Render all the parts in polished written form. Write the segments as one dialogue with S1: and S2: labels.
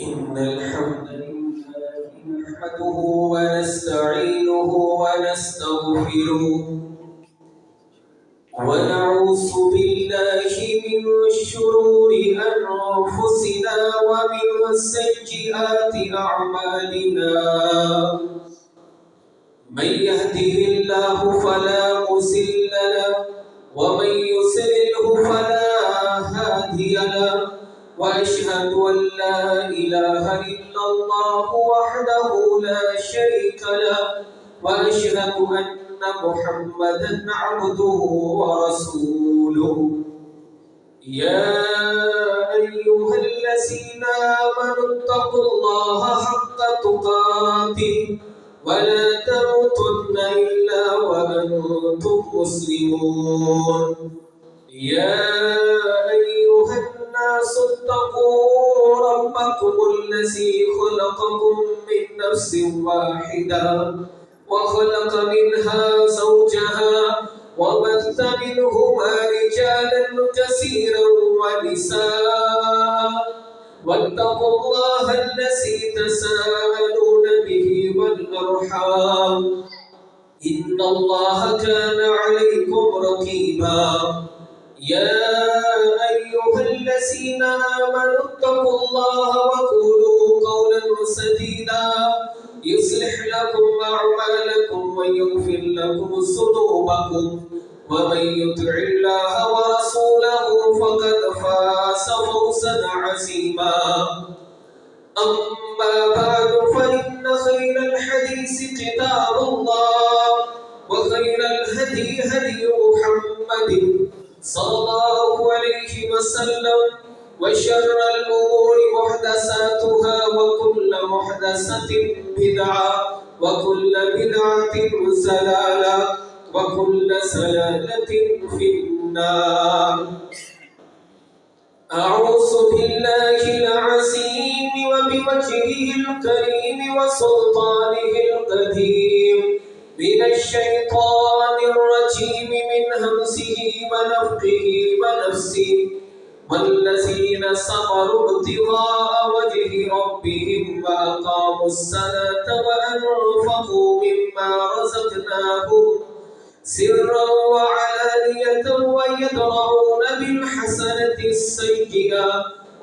S1: إن الحمد لله نحمده ونستعينه ونستغفره ونعوذ بالله من شرور أنفسنا ومن سيئات أعمالنا من يهده الله فلا مضل له ومن يضلل فلا هادي له وأشهد أن لا إله إلا الله وحده لا شريك له وأشهد أن محمدا عبده ورسوله يا أيها الذين آمنوا اتقوا الله حق تقاته ولا تموتن إلا وأنتم مسلمون يا أيها الناس اتقوا ربكم الذي خلقكم من نفس واحدة وخلق منها زوجها وبث منهما رجالا كثيرا ونساء واتقوا الله الذي تساءلون به والأرحام إن الله كان عليكم رقيبا يا أيها الذين آمنوا اتقوا الله وقولوا قولا سديدا يصلح لكم أعمالكم ويغفر لكم ذنوبكم ومن يطع الله ورسوله فقد فاز فوزا عظيما أما بعد فإن خير الحديث كتاب الله وخير الهدي هدي محمد صلى الله عليه وسلم وشر الأمور محدثاتها وكل محدثة بدعة وكل بدعة ضلالة وكل ضلالة في النار أعوذ بالله العظيم وبوجهه الكريم وسلطانه القديم من الشيطان الرجيم من همزه ونفخه ونفسه والذين صبروا ابتغاء وجه ربهم وأقاموا الصلاة وأنفقوا مما رزقناهم سرا وعلانية ويدرؤون بالحسنة السيئة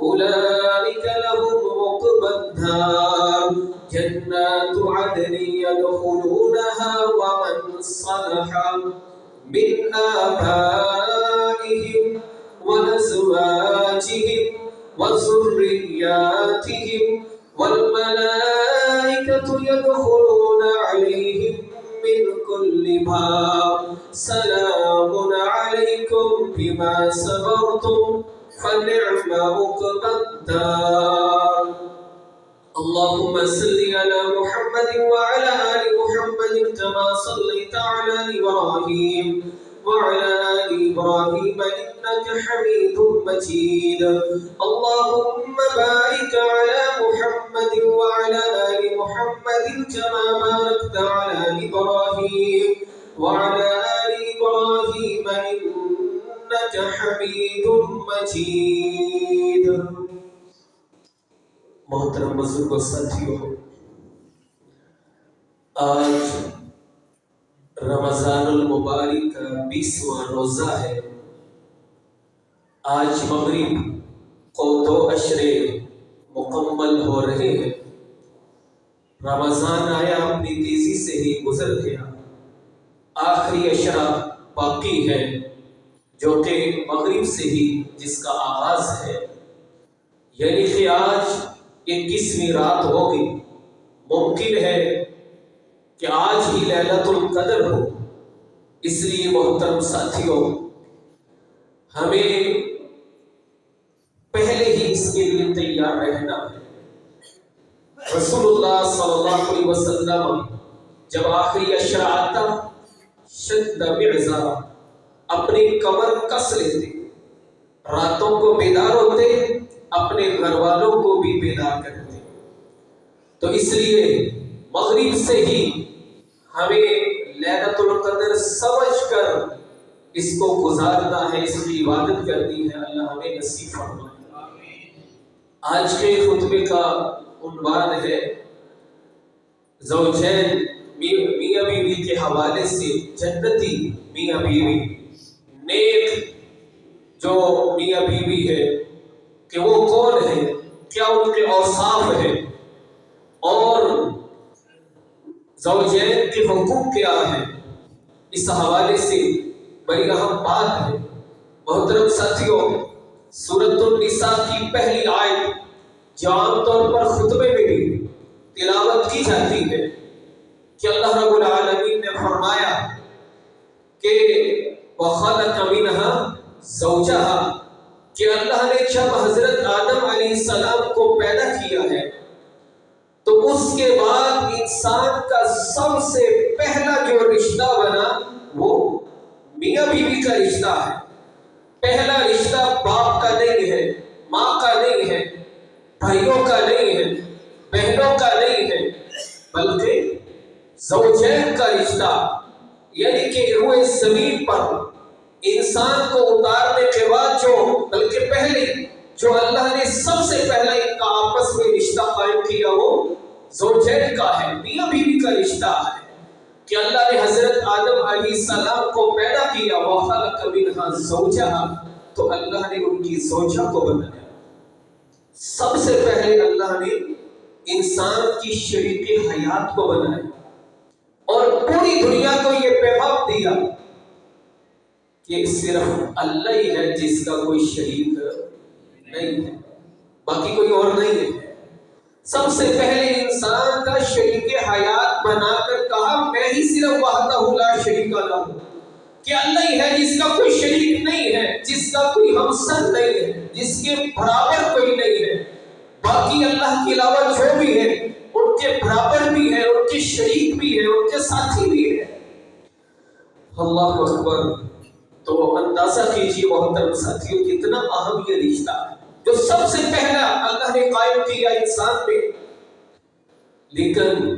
S1: أولئك لهم عقبى الدار جنات عدن يدخلونها ومن صلح من آبائهم وأزواجهم وذرياتهم والملائكة يدخلون عليهم من كل باب سلام عليكم بما صبرتم فنعم عقبى الدار اللهم صل على محمد وعلى آل محمد كما صليت على إبراهيم وعلى آل إبراهيم إنك حميد مجيد اللهم بارك على محمد وعلى آل محمد كما باركت على إبراهيم وعلى آل إبراهيم إنك حميد مجيد محترم بزرگ و ساتھیوں، آج رمضان المبارک کا 20واں روزہ ہے۔ آج مغرب کو 2 عشرے مکمل ہو رہے ہیں۔ رمضان آیا اپنی تیزی سے ہی گزر گیا، آخری عشرہ باقی ہے جو کہ مغرب سے ہی جس کا آغاز ہے، یعنی کہ آج 21ویں رات ہوگی۔ ممکن ہے کہ آج ہی لیلۃ القدر ہو، اس لیے محترم ساتھیوں ہمیں پہلے ہی اس کے لیے تیار رہنا ہے۔ رسول اللہ صلی اللہ علیہ وسلم جب آخری عشرہ آتا شد بعزا اپنی کمر کس لیتے، راتوں کو بیدار ہوتے، اپنے گھر والوں کو بھی بیدار کرتے۔ تو اس لیے مغرب سے ہی ہمیں لیلۃ القدر سمجھ کر اس کو گزارنا ہے، اس کی عبادت کرنی ہے۔ اللہ ہمیں نصیب فرمائے۔ آج کے خطبے کا عنوان ہے زوجین، میاں بیوی کے حوالے سے جنتی میاں بیوی، نیک جو میاں بیوی ہے کہ وہ کون ہے، کیا ان کے اوصاف ہے، اور زوجین کے حقوق کیا ہے۔ اس حوالے سے بڑی اہم بات ہے محترم ساتھیوں، سورۃ النساء کی پہلی آیت جو عام طور پر خطبے میں بھی تلاوت کی جاتی ہے کہ اللہ رب العالمین نے فرمایا کہ وَخَلَقَ مِنْهَا زَوْجَهَا، کہ اللہ نے جب حضرت آدم علیہ السلام کو پیدا کیا ہے تو اس کے بعد انسان کا سب سے پہلا جو رشتہ بنا وہ میاں بیوی کا رشتہ ہے۔ پہلا رشتہ باپ کا نہیں ہے، ماں کا نہیں ہے، بھائیوں کا نہیں ہے، بہنوں کا نہیں ہے، بلکہ زوجین کا رشتہ، یعنی کہ روئے زمین پر انسان کو اتارنے کے بعد بلکہ پہلے جو اللہ نے سب سے پہلا ان کا آپس میں رشتہ قائم کیا وہ زوجین کا ہے، میاں بیوی کا رشتہ ہے کہ اللہ نے حضرت آدم علیہ السلام کو پیدا کیا، وَخَلَقَ مِنْهَا زَوْجَهَا، تو اللہ نے ان کی زوجہ کو بنایا۔ سب سے پہلے اللہ نے انسان کی شریک حیات کو بنایا اور پوری دنیا کو یہ پیغام دیا کہ صرف اللہ ہی ہے جس کا کوئی شریک نہیں ہے، باقی کوئی اور نہیں ہے۔ سب سے پہلے انسان کا شریک حیات بنا کر کہا میں ہی صرف وحدہ لا شریک لہ، کہ اللہ ہی ہے جس کا کوئی شریک نہیں ہے، جس کا کوئی ہمسر نہیں ہے، جس کے برابر کوئی نہیں ہے۔ باقی اللہ کے علاوہ جو بھی ہے ان کے برابر بھی ہے، ان کے شریک بھی ہے، ان کے ساتھی بھی ہے۔ اللہ اکبر۔ تو اندازہ کیجیے محترم ساتھیوں کتنا اہم یہ رشتہ ہے جو سب سے پہلا اللہ نے قائم کیا انسان میں۔ لیکن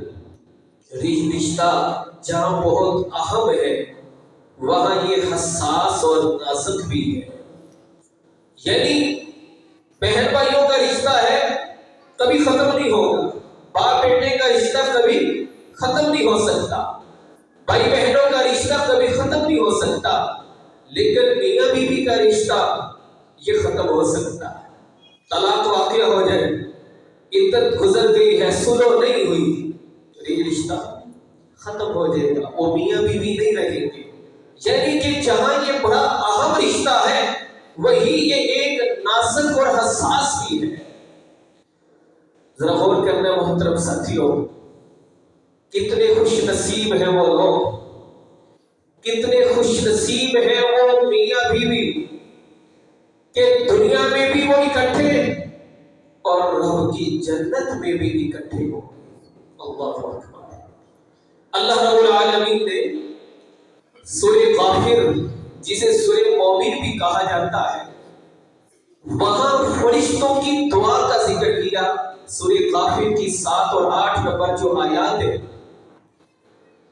S1: رشتہ جہاں بہت اہم ہے وہاں یہ حساس اور نازک بھی ہے، یعنی بہن بھائیوں کا رشتہ ہے کبھی ختم نہیں ہوگا، باپ بیٹے کا رشتہ کبھی ختم نہیں ہو سکتا، بھائی بہنوں کا رشتہ کبھی ختم نہیں ہو سکتا، لیکن میاں بیوی کا رشتہ یہ ختم ہو سکتا ہے۔ طلاق واقع ہو جائے، عدت گزر گئی ہے، سلو نہیں ہوئی تو یہ رشتہ ختم ہو جائے گا، وہ میاں بیوی نہیں رہیں گے۔ یعنی کہ جہاں یہ بڑا اہم رشتہ ہے وہی یہ ایک نازک اور حساس بھی ہے۔ ذرا غور کرنا محترم ساتھیوں، کتنے خوش نصیب ہیں وہ لوگ، کتنے خوش نصیب ہیں وہ میاں بیوی کہ دنیا میں بھی وہ اکٹھے اور رب کی جنت میں بھی اکٹھے ہو۔ اللہ اکبر۔ اللہ رب العالمین نے سورہ غافر جسے سورہ مومن بھی کہا جاتا ہے وہاں فرشتوں کی دعا کا ذکر کیا۔ سورہ غافر کی 7 اور 8 نمبر جو آیات ہے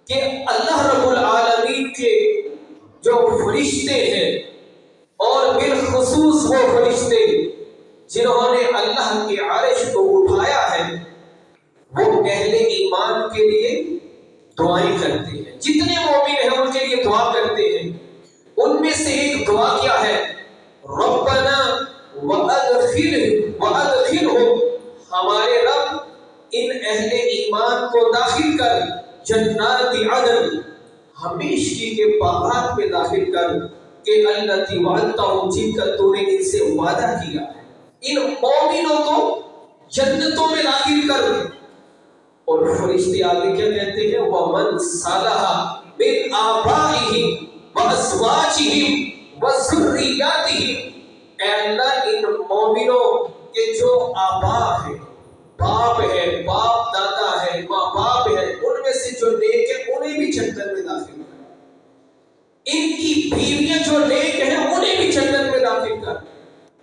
S1: کہ اللہ رب العالمین کے جو فرشتے ہیں اور بالخصوص وہ فرشتے جنہوں نے اللہ کے عرش کو اٹھایا ہے وہ اہل ایمان کے لیے دعائیں کرتے ہیں، جتنے مومن ہیں ان کے لیے دعا کرتے ہیں۔ ان میں سے ایک دعا کیا ہے؟ ربنا وادخلہم، ہمارے رب ان اہل ایمان کو داخل کر جنات عدن، ہمیشگی کے باغات میں داخل کر کہ التی وعدتہم، جن کا تو نے ان سے وعدہ کیا ہے، ان مومنوں کو جنتوں میں داخل کر۔ اور فرشتے آگے کیا کہتے ہیں؟ وَمَنْ صَلَحَ مِنْ آبَائِهِمْ وَأَزْوَاجِهِمْ وَذُرِّيَّاتِهِمْ، اے اللہ ان مومنوں کے جو آبا ہیں، باپ ہے، باپ دادا ہے، ماں باپ ہے، ان میں سے جو نیک ہے انہیں بھی جنت میں داخل کر، ان کی بیویاں جو نیک ہیں انہیں بھی جنت میں داخل کر،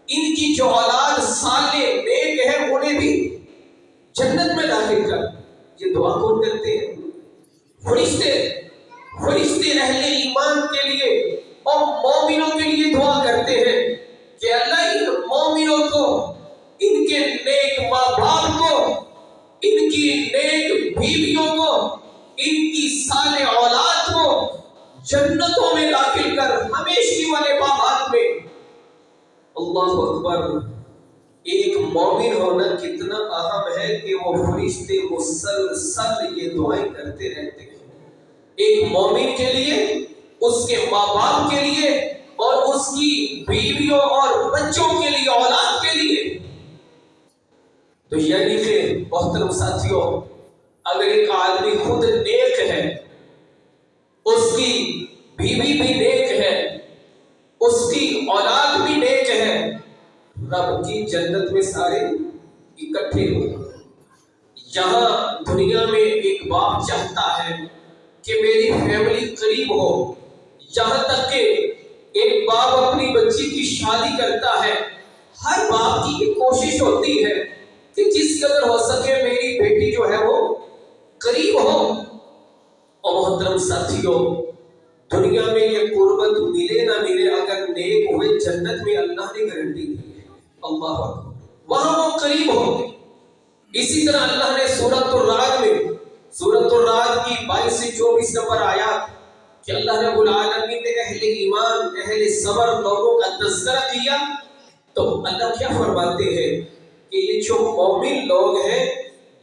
S1: ان کی جو اولاد صالح نیک ہے انہیں بھی جنت میں داخل کر۔ یہ دعا کون کرتے ہیں؟ فرشتے۔ فرشتے اہل ایمان کے لیے اور مومنوں کے لیے دعا کرتے ہیں کہ اللہ ان مومنوں کو ان کے نیک ماں باپ کو، ان کی نیک بیویوں کو، ان کی صالح اولاد کو جنتوں میں داخل کر ہمیشگی والے باغات میں۔ اللہ اکبر! ایک مومن ہونا کتنا اہم ہے کہ وہ فرشتے مسلسل یہ دعائیں کرتے رہتے ہیں، ایک مومن کے لیے، اس کے ماں باپ کے لیے، اور اس کی بیویوں اور بچوں کے لیے، اولاد کے لیے۔ تو یعنی کہ محترم ساتھیوں، اگر ایک آدمی خود نیک ہے، اس کی بیوی بھی نیک ہے، اس کی اولاد بھی نیک ہے، رب کی جنت میں سارے اکٹھے ہو۔ یہاں دنیا میں ایک باپ چاہتا ہے کہ میری فیملی قریب ہو، یہاں تک کہ ایک باپ اپنی بچی کی شادی کرتا ہے، ہر باپ کی یہ کوشش ہوتی ہے کہ جس قدر ہو سکے میری بیٹی جو ہے وہ قریب ہو۔ اور محترم ساتھیوں، دنیا میں یہ قربت ملے نہ ملے، اگر نیک ہوئے جنت میں اللہ نے گارنٹی دی ہے۔ اللہ اکبر! وہاں وہ قریب ہوں گے۔ اسی طرح اللہ نے سورۃ الرعد میں، سورۃ الرعد کی 22 سے 24 نمبر آیات کہ اللہ رب العالمین نے اہل ایمان، اہل صبر لوگوں کا تذکرہ کیا، تو اللہ کیا فرماتے ہیں کہ یہ جو مومن لوگ ہیں،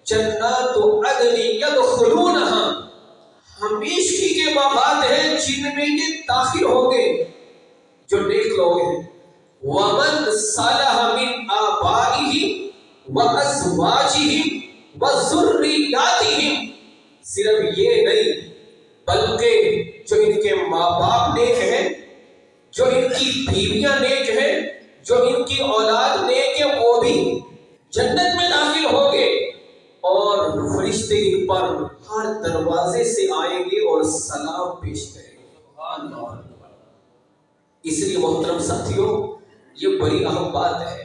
S1: جنات عدن یدخلونہا، ہمیشگی کے باغات ہیں جن میں یہ داخل ہوں گے، جو نیک لوگ ہیں۔ وَمَنْ صَلَحَ مِنْ آبَائِهِمْ وَأَزْوَاجِهِمْ وَذُرِّيَّاتِهِمْ، صرف یہ نہیں بلکہ جو ان کے ماں باپ نیک ہیں، جو ان کی بیویاں نیک ہیں، جو ان کی اولاد نیک ہے، وہ بھی جنت میں داخل ہوں گے، اور فرشتے ان پر ہر دروازے سے آئیں گے اور سلام پیش کریں گے۔ سبحان اللہ! اس لیے محترم ساتھیوں، یہ بڑی اہم بات ہے۔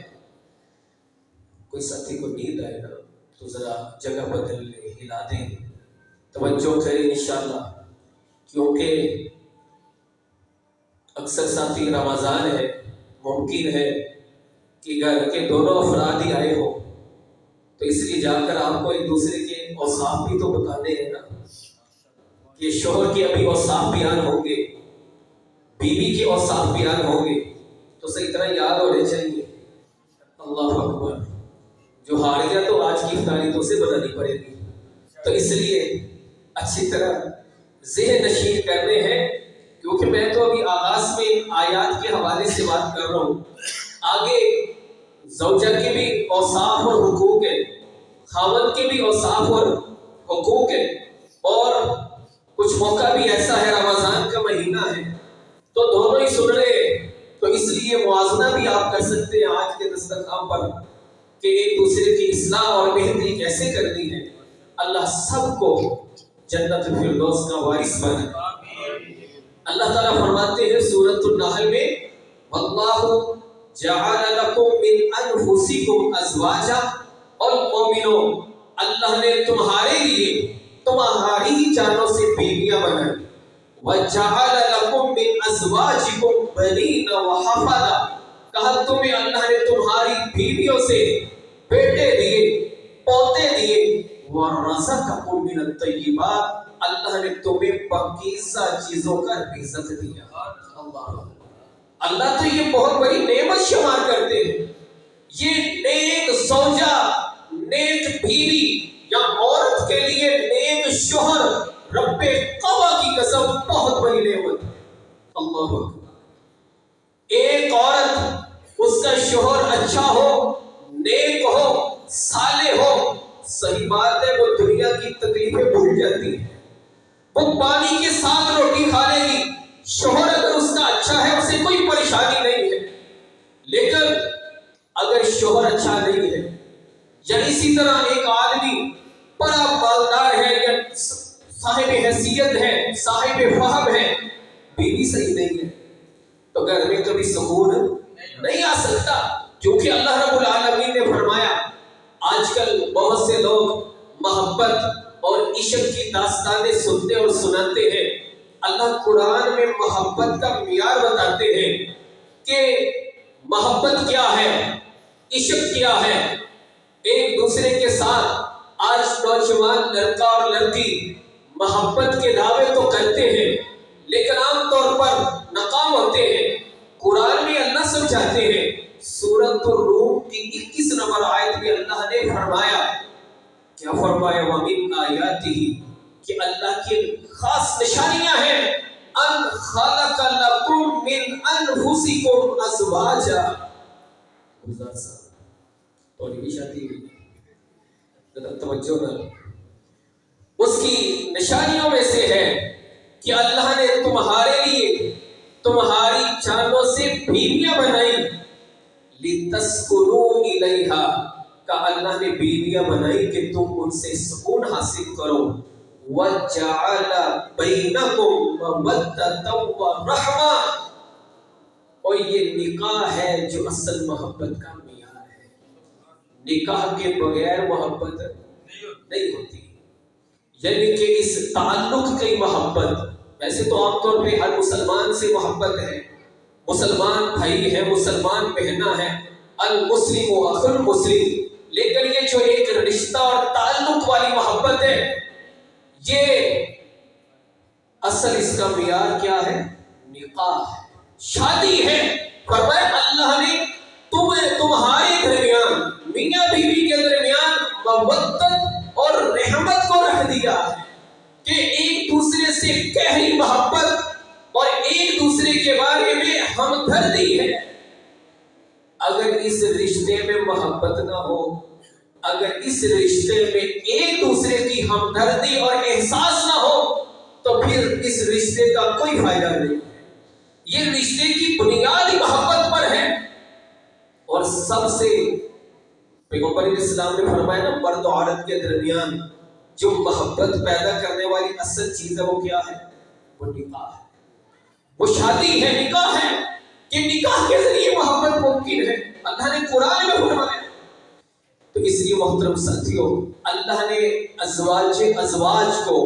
S1: کوئی ساتھی کو نیند آئے نا تو ذرا جگہ بدل لے، ہلا دیں، توجہ کریں انشاءاللہ، کیونکہ اکثر ساتھی رمضان ہے، ممکن ہے کہ گھر کے دونوں افراد ہی آئے ہو، تو اس لیے جا کر آپ کو ایک دوسرے کے اوصاف بھی تو بتانے ہیں نا، کہ شوہر کے ابھی اوصاف بیان ہوں گے، بیوی کے اوصاف بیان ہوں گے، تو صحیح طرح یاد ہونے چاہیے۔ اللہ اکبر! جو ہار گیا تو آج کی افطاری تو اسے بنانی پڑے گی، تو اس لیے اچھی طرح ذہن نشین کرنے ہیں، کیونکہ میں تو ابھی آغاز میں آیات کے حوالے سے بات کر رہا ہوں، آگے زوجہ کے بھی اوصاف اور حقوق ہیں، خاوند کے بھی اوصاف اور حقوق ہیں، اور کچھ موقع بھی ایسا ہے، رمضان کا مہینہ ہے تو دونوں ہی سن رہے ہیں، تو اس لیے موازنہ بھی آپ کر سکتے ہیں آج کے دسترخوان پر کہ ایک دوسرے کی اصلاح اور بہتری کیسے کرنی ہے۔ اللہ سب کو جنت الفردوس کا وارث بنائے۔ اللہ تعالیٰ فرماتے ہیں سورۃ النحل میں، وَاللَّهُ جَعَلَ لَكُم مِّنْ أَنفُسِكُمْ أَزْوَاجًا، اور مومنوں، اللہ نے تمہارے لیے تمہاری ہی جانوں سے بیویاں بنائی۔ وَجَعَلَ لَكُم مِّنْ أَزْوَاجِكُمْ بَنِينَ وَحَفَدًا، کہا تمہیں اللہ نے تمہاری بیویوں سے بیٹے دیے، پوتے دیے۔ وَرَزَقَكُم مِّنَ الطَّيِّبَاتِ، اللہ نے تمہیں پاکیزہ چیزوں کا رزق دیا۔ اللہ تو یہ بہت بڑی نعمت شمار کرتے ہیں۔ یہ نیک زوجہ، نیک بیوی یا عورت کے لیے نیک شوہر، رب قوا کی قسم بہت بڑی نعمت ہے۔ اللہ اکبر! ایک عورت، اس کا شوہر اچھا ہو، نیک ہو، صالح ہو، صحیح بات ہے وہ دنیا کی تکلیفیں بھول جاتی ہیں، وہ پانی کے ساتھ روٹی کھا لے گی۔ شوہر اگر اس کا اچھا ہے، اسے کوئی پریشانی نہیں ہے، لیکن اگر شوہر اچھا نہیں ہے، یا اسی طرح ایک آدمی بڑا مالدار ہے یا صاحب حیثیت ہے، صاحب فہم ہے، بیوی صحیح نہیں ہے، تو گھر میں کبھی سکون نہیں آ سکتا، کیونکہ اللہ رب العالمین نے فرمایا، آج کل بہت سے لوگ محبت اور عشق کی داستانیں سنتے اور سناتے ہیں۔ اللہ قرآن میں محبت کا معیار بتاتے ہیں کہ محبت کیا ہے، عشق کیا ہے۔ ایک دوسرے کے ساتھ آج نوجوان لڑکا اور لڑکی محبت کے دعوے تو کرتے ہیں لیکن عام طور پر ناکام ہوتے ہیں۔ قرآن میں اللہ سمجھاتے ہیں، سورۃ الروم کی 21 نمبر آیت میں اللہ نے فرمایا، کیا فرمایا؟ وَمِنْ آیَاتِهِ، کہ اللہ کی خاص نشانیاں ہیں، ان خلق لکم من انفسکم ازواجا۔ گزار صاحب تھوڑی بھی شادی ذرا توجہ نہ، اس کی نشانیوں میں سے ہے کہ اللہ نے تمہارے لیے تمہاری جانوں سے بیویاں بنائی، لِتَسْكُنُوا إِلَيْهَا، کہ اللہ نے بیویاں بنائی کہ تم ان سے سکون حاصل کرو، وَجَعَلَ بَيْنَكُمْ مَوَدَّةً وَرَحْمَةً، اور یہ نکاح ہے جو اصل محبت کا معیار ہے۔ نکاح کے بغیر محبت نہیں ہوتی، یعنی کہ اس تعلق کی محبت، ویسے تو عام طور پہ ہر مسلمان سے محبت ہے، مسلمان بھائی ہے، مسلمان بہنا ہے، المسلم و اخو المسلم، لیکن یہ جو ایک رشتہ اور تعلق والی محبت ہے، یہ اصل اس کا معیار کیا ہے؟ نکاح ہے، شادی ہے۔ فرمایا اللہ نے تمہارے درمیان، میاں بیوی کے درمیان مودت اور رحمت کو رکھ دیا ہے کہ ایک دوسرے سے گہری محبت اور ایک دوسرے کے بارے میں ہمدردی ہے۔ اگر اس رشتے میں محبت نہ ہو، اگر اس رشتے میں ایک دوسرے کی ہمدردی اور احساس نہ ہو، تو پھر اس رشتے کا کوئی فائدہ نہیں۔ یہ رشتے کی بنیاد ہی محبت پر ہے، اور سب سے پیغمبر اسلام نے فرمایا نا، مرد و عورت کے درمیان جو محبت پیدا کرنے والی اصل چیز ہے وہ کیا ہے؟ وہ نکاح ہے، وہ شادی ہے، نکاح ہے، کہ نکاح کے ذریعے محبت ممکن ہے۔ اللہ نے قرآن میں فرمایا۔ تو اس لیے محترم ساتھیوں، اللہ نے ازواج کو،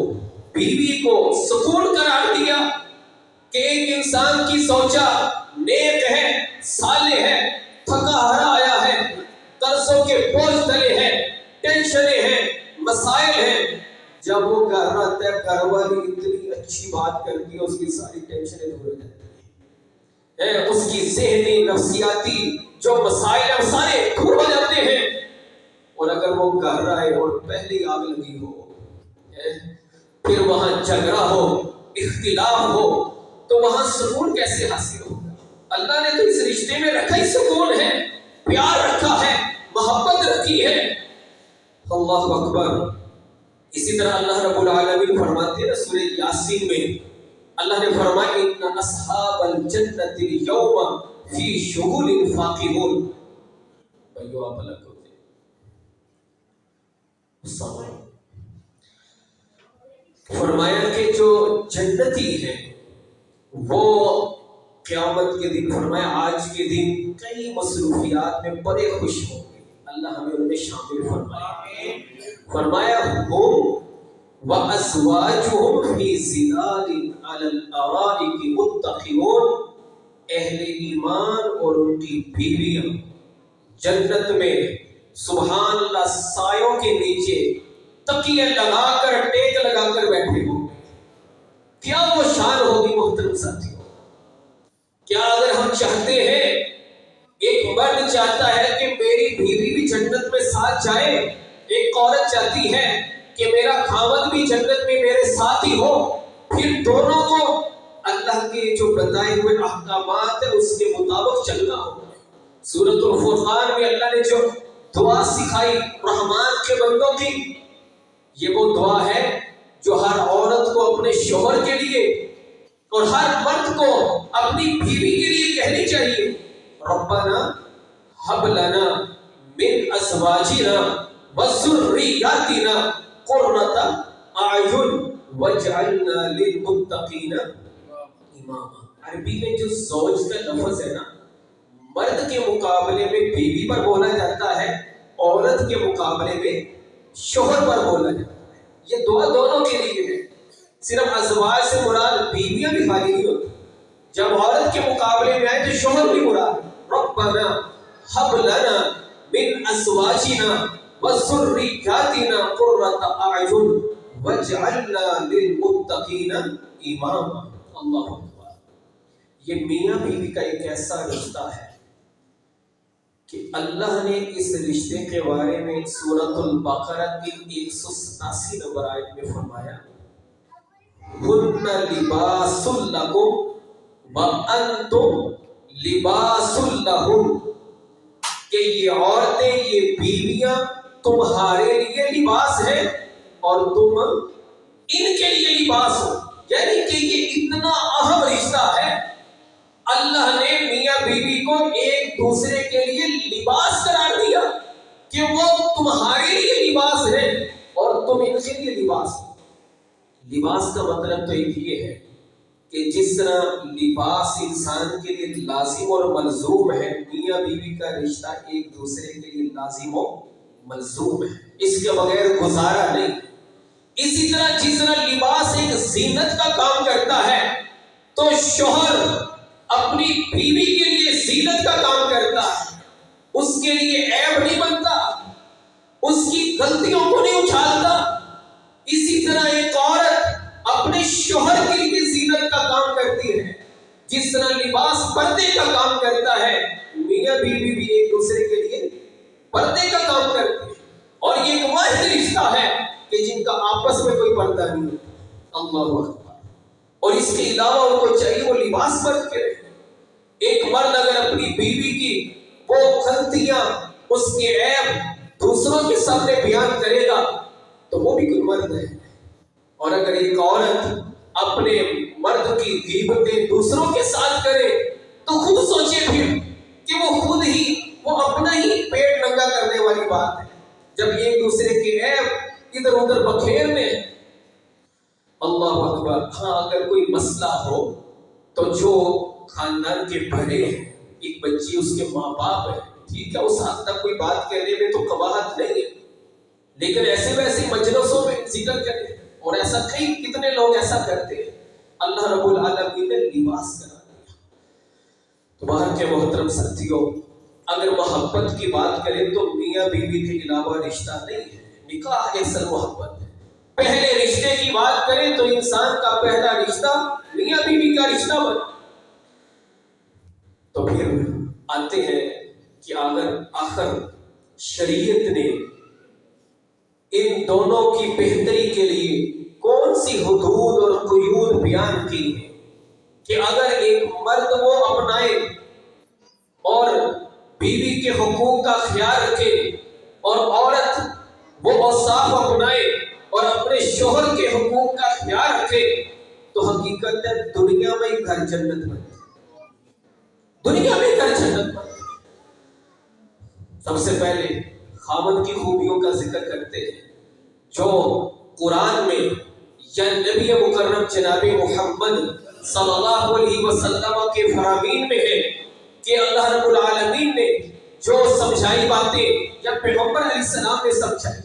S1: بیوی کو سکون قرار دیا کہ ایک انسان کی زوجہ نیک ہے، صالح ہے، تھکا ہارا آیا ہے، قرضوں کے بوجھ تلے ہے، ٹینشنیں ہیں، مسائل ہیں، جب وہ گھر آتا ہے گھر والی اتنی اچھی بات کرتی ہے، اس کی ساری ٹینشنیں دور ہو جاتی ہیں، اس کی ذہنی نفسیاتی جو مسائل ہیں وہ سارے دور ہو جاتے ہیں۔ اور اگر وہ گھر آئے اور پہلی آگ لگی ہو، پھر وہاں جھگڑا ہو، اختلاف ہو، تو وہاں سکون کیسے حاصل ہوگا؟ اللہ نے تو اس رشتے میں رکھا ہی سکون ہے، پیار رکھا ہے، محبت رکھی ہے۔ اللہ اکبر۔ اسی طرح اللہ رب العالمین فرماتے ہیں سورہ یاسین میں، اللہ نے فرمایا ان اصحاب الجنت اليوم فی شغل فاکہون۔ بھائیو آپ الگ ہوتے فرمایا کہ جو جنتی ہے وہ قیامت کے دن، فرمایا آج کے دن کئی مصروفیات میں بڑے خوش ہوں گے، اللہ ہمیں ان میں شامل فرمائے۔ فرمایا ہم وَأَزْوَاجُهُمْ فِي ظِلَالٍ عَلَى الْأَرَائِكِ مُتَّكِئُونَ، اہل ایمان اور ان کی بیویاں جنت میں سبحان اللہ سایوں کے نیچے تکیے لگا کر، ٹیک لگا کر بیٹھے ہوں۔ کیا وہ شان ہوگی محترم ساتھیوں؟ کیا اگر ہم چاہتے ہیں، ایک مرد چاہتا ہے کہ میری بیوی بھی جنت میں ساتھ جائے، ایک عورت چاہتی ہے کہ میرا خاوند بھی جنت میں میرے ساتھ ہی ہو، پھر دونوں کو اللہ کے جو بتائے ہوئے احکامات ہیں اس کے مطابق چلنا ہوگا۔ سورۃ الفرقان میں اللہ نے جو دعا سکھائی رحمان کے بندوں کی، یہ وہ دعا ہے جو ہر عورت کو اپنے شوہر کے لیے اور ہر مرد کو اپنی بیوی کے لیے کہنی چاہیے۔ ربنا ہب لنا من ازواجنا وذریاتنا قرۃ اعین واجعلنا للمتقین اماما۔ عربی میں جو زوج کا لفظ ہے نا، مرد کے مقابلے میں بیوی پر بولا جاتا ہے، عورت کے مقابلے میں شوہر پر بولا جاتا ہے۔ یہ دعا دونوں کے لیے ہے، صرف ازواج سے مراد بیویاں بھی خالی نہیں ہوتی، جب عورت کے مقابلے میں آئے تو شوہر بھی مراد۔ ربنا ہب لنا من ازواجنا وَذُرِّيَّاتِنَا قُرَّةَ أَعْيُنٍ وَاجْعَلْنَا لِلْمُتَّقِينَ إِمَامًا۔ اللہ اکبر۔ یہ میاں بیوی کا ایک ایسا رشتہ ہے کہ اللہ نے اس رشتے کے بارے میں سورۃ البقرہ کی 187 نمبر آیت میں فرمایا ہن لباس لکم وانتم لباس لہن، کہ یہ عورتیں، یہ بیویاں تمہارے لیے لباس ہیں اور تم ان کے لیے لباس ہو۔ یعنی کہ یہ اتنا اہم رشتہ ہے، اللہ نے میاں بیوی کو ایک دوسرے کے لیے لباس قرار دیا کہ وہ تمہارے لیے لباس ہے اور تم ان کے لیے لباس ہو۔ لباس کا مطلب تو ایک یہ ہے کہ جس طرح لباس انسان کے لیے لازم اور ملزوم ہے، میاں بیوی کا رشتہ ایک دوسرے کے لیے لازم و ملزوم ہے، اس کے بغیر گزارا نہیں۔ اسی طرح جس طرح لباس ایک زینت کا کام کرتا ہے تو شوہر اپنی بیوی کے لیے زینت کا کام کرتا ہے، اس کے لیے عیب نہیں بنتا، اس کی غلطیوں کو نہیں اچھالتا۔ اسی طرح ایک عورت اپنے شوہر کے لیے زینت کا کام کرتی ہے، جس طرح لباس پردے کا کام کرتا ہے، میاں بیوی بھی ایک دوسرے کے لیے پردے کا کام کرتے ہیں، اور یہ ایک واحد رشتہ ہے کہ جن کا آپس میں کوئی پردہ نہیں ہوتا۔ اللہ اکبر۔ اور اس کے علاوہ ان کو چاہیے وہ لباس بن کے رہے۔ ایک مرد اگر اپنی بیوی کی وہ غلطیاں، اس کے عیب دوسروں کے سامنے بیان کرے گا تو وہ بھی کوئی مرد ہے، اور اگر ایک عورت اپنے مرد کی غیبتیں دوسروں کے ساتھ کرے تو خود سوچے پھر کہ وہ خود ہی وہ اپنا ہی پیٹ ننگا کرنے والی بات ہے، جب ایک دوسرے کے عیب ادھر ادھر بکھیرنے۔ اللہ اکبر۔ ہاں اگر کوئی مسئلہ ہو تو جو خاندان کے بڑے ہیں، ایک بچی اس کے ماں باپ ہے، ٹھیک ہے، اس حد تک کوئی بات کہنے میں تو قباحت نہیں ہے، لیکن ایسے ویسے مجلسوں میں ذکر کریں، اور ایسا کتنے لوگ ایسا کرتے ہیں۔ اللہ رب العالمین نے لباس کرا دیا۔ تو باہر کے محترم ساتھیوں، اگر محبت کی بات کریں تو میاں بیوی کے علاوہ رشتہ نہیں ہے، نکاح اصل محبت ہے۔ پہلے رشتے کی بات کریں تو انسان کا پہلا رشتہ میاں بیوی کا رشتہ بنا۔ تو پھر آتے ہیں کہ اگر آخر شریعت نے ان دونوں کی بہتری کے لیے کون سی حدود اور قیود بیان کی ہے کہ اگر ایک مرد وہ اپنائے اور بیوی کے حقوق کا خیال رکھے، اور عورت وہ اوصاف اپنائے اور اپنے شوہر کے حقوق کا خیال رکھے، تو حقیقت ہے دنیا میں ہی گھر جنت بنے، دنیا میں گھر جنت بنے۔ سب سے پہلے خاوند کی خوبیوں کا ذکر کرتے ہیں جو قرآن میں یا نبی مکرم جناب محمد صلی اللہ علیہ وسلم کے فرامین میں ہے کہ اللہ رب العالمین نے جو سمجھائی باتیں یا پیغمبر علیہ السلام نے سمجھائی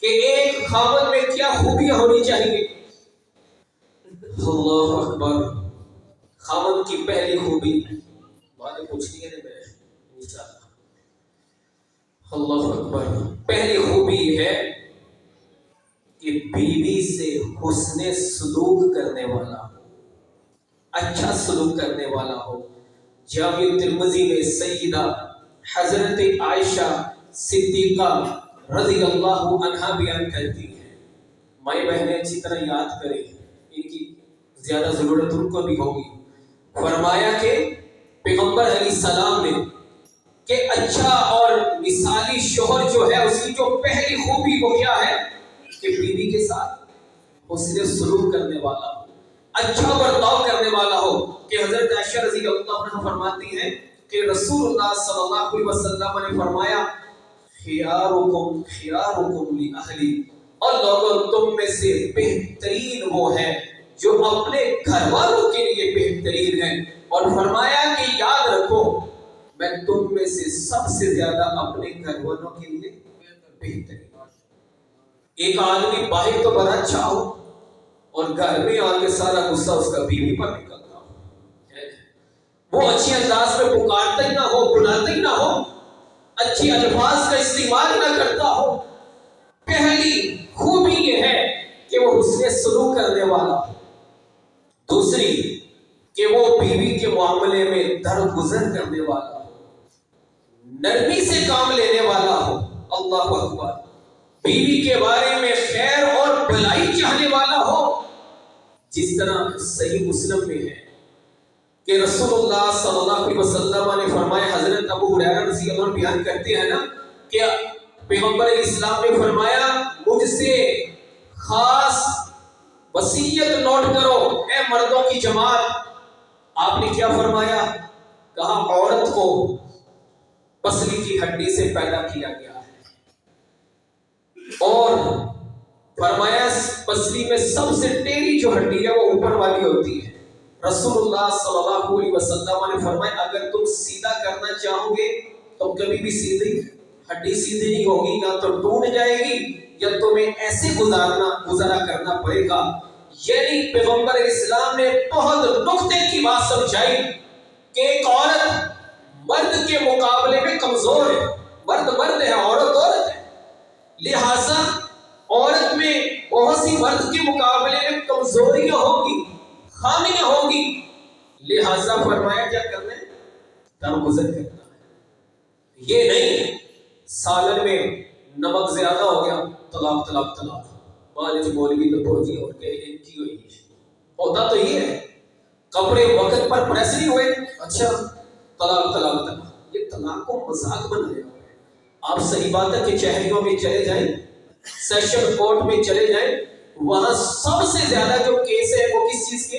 S1: کہ ایک خاوند میں کیا خوبیاں ہونی چاہیے۔ اللہ اکبر۔ خاوند کی پہلی خوبی باتیں پوچھنی ہے میں انشاءاللہ۔ اللہ اکبر۔ پہلی خوبی ہے کہ بیوی سے حسن سلوک کرنے والا ہو، اچھا سلوک کرنے والا ہو۔ جامع ترمذی میں سیدہ حضرت عائشہ صدیقہ رضی اللہ عنہا بیان کرتی ہیں، مائی بہنیں اچھی طرح یاد کریں، ان کی زیادہ ضرورت ان کو بھی ہوگی۔ فرمایا کہ پیغمبر علیہ السلام نے کہ اچھا اور مثالی شوہر جو ہے اس کی جو پہلی خوبی وہ کیا ہے کہ بیوی کے ساتھ حسن سلوک کرنے والا ہو، اچھا برتاؤ کرنے والا ہو۔ کہ حضرت عائشہ رضی اللہ عنہا فرماتی ہیں کہ رسول اللہ صلی اللہ علیہ وسلم نے فرمایا خیارکم خیارکم لأہلی، اور لوگوں تم میں سے بہترین وہ ہے جو اپنے گھر والوں کے لیے بہترین ہے، اور فرمایا کہ یاد رکھو میں تم میں سے سب سے زیادہ اپنے گھر والوں کے لیے بہترین۔ ایک آدمی باہر تو بڑا اچھا ہو اور گھر میں آ کے سارا غصہ اس کا بیوی پر نکلتا ہو، وہ اچھے انداز میں پکارتا ہی نہ ہو، بلاتا ہی نہ ہو، اچھی الفاظ کا استعمال نہ کرتا ہو۔ پہلی خوبی یہ ہے کہ وہ حسن سلوک کرنے والا ہو۔ دوسری کہ وہ بیوی کے معاملے میں درگزر کرنے والا ہو، نرمی سے کام لینے والا ہو۔ اللہ اکبر۔ بیوی کے بارے میں خیر اور بھلائی چاہنے والا ہو، جس طرح صحیح مسلم میں ہے کہ رسول اللہ صلی اللہ علیہ وسلم نے فرمایا، حضرت ابو ہریرہ رضی اللہ عنہ بیان کرتے ہیں نا کہ پیغمبر اسلام نے فرمایا مجھ سے خاص وصیت نوٹ کرو اے مردوں کی جماعت۔ آپ نے کیا فرمایا؟ کہا عورت کو پسلی کی ہڈی سے پیدا کیا گیا ہے، اور فرمایا پسلی میں سب سے ٹیڑھی جو ہڈی ہے وہ اوپر والی ہوتی ہے۔ رسول اللہ صلی اللہ علیہ وسلم نے فرمایا اگر تم سیدھا کرنا چاہو گے تو کبھی بھی سیدھی ہڈی سیدھی نہیں ہوگی، یا تو ٹوٹ جائے گی یا تمہیں ایسے گزارا کرنا پڑے گا۔ یعنی پیغمبر اسلام نے بہت نقطے کی بات سمجھائی کہ ایک عورت مرد کے مقابلے میں کمزور ہے، مرد ہے، عورت ہے، لہذا عورت میں بہت سی مرد کے مقابلے میں کمزوریاں ہوگی، خامیاں ہوگی، لہذا فرمایا کیا کرنا ہے؟ درگزر کرنا ہے۔ یہ نہیں سالن میں نمک زیادہ ہو گیا طلاق طلاق طلاق، مالج مولوی تو پہنچی اور کہ ان کی ہوئی ہوتا تو یہ ہے، کپڑے وقت پر پریس نہیں ہوئے، اچھا طلاق طلاق طلاق۔ یہ طلاق کو مذاق بنایا ہوا ہے۔ آپ صحیح بات ہے کہ چہریوں میں چلے جائیں، سیشن کورٹ میں چلے جائیں، وہاں سب سے زیادہ جو کیس ہے وہ کس چیز کے؟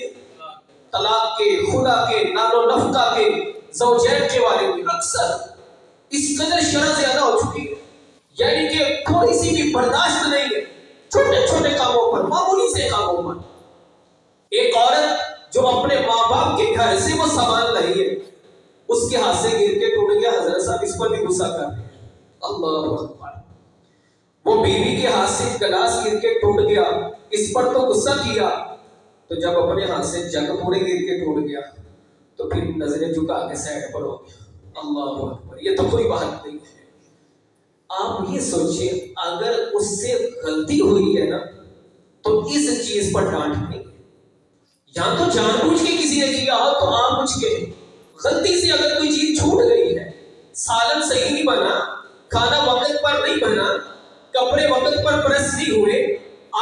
S1: طلاق کے، خلا کے، نان و نفقہ کے، زوجین کے بارے میں۔ اکثر اس قدر شرح زیادہ ہو چکی ہے، یعنی کہ تھوڑی سی بھی برداشت نہیں ہے چھوٹے چھوٹے کاموں پر، معمولی سے کاموں پر۔ ایک عورت جو اپنے ماں باپ کے گھر سے وہ سامان لائی ہے، اس کے ہاتھ سے گر کے ٹوٹ گیا، حضرت صاحب اس پر بھی غصہ کر رہے ہیں۔ اللہ اکبر۔ وہ بیوی کے ہاتھ سے گلاس گر کے ٹوٹ گیا، اس پر تو غصہ کیا، تو جب اپنے ہاتھ سے جگ پورے گر کے ٹوٹ گیا تو پھر نظریں جھکا کے سائڈ پر ہو گیا۔ اللہ اکبر۔ یہ تو کوئی بات نہیں ہے۔ آپ یہ سوچیں اگر اس سے غلطی ہوئی ہے نا تو اس چیز پر ڈانٹ نہیں، یا تو جان بوجھ کے کسی نے کیا ہو تو آپ بوجھ کے، غلطی سے اگر کوئی چیز چھوٹ گئی ہے، سالن صحیح نہیں بنا، کھانا وقت پر نہیں بنا، کپڑے وقت پر پریس نہیں ہوئے،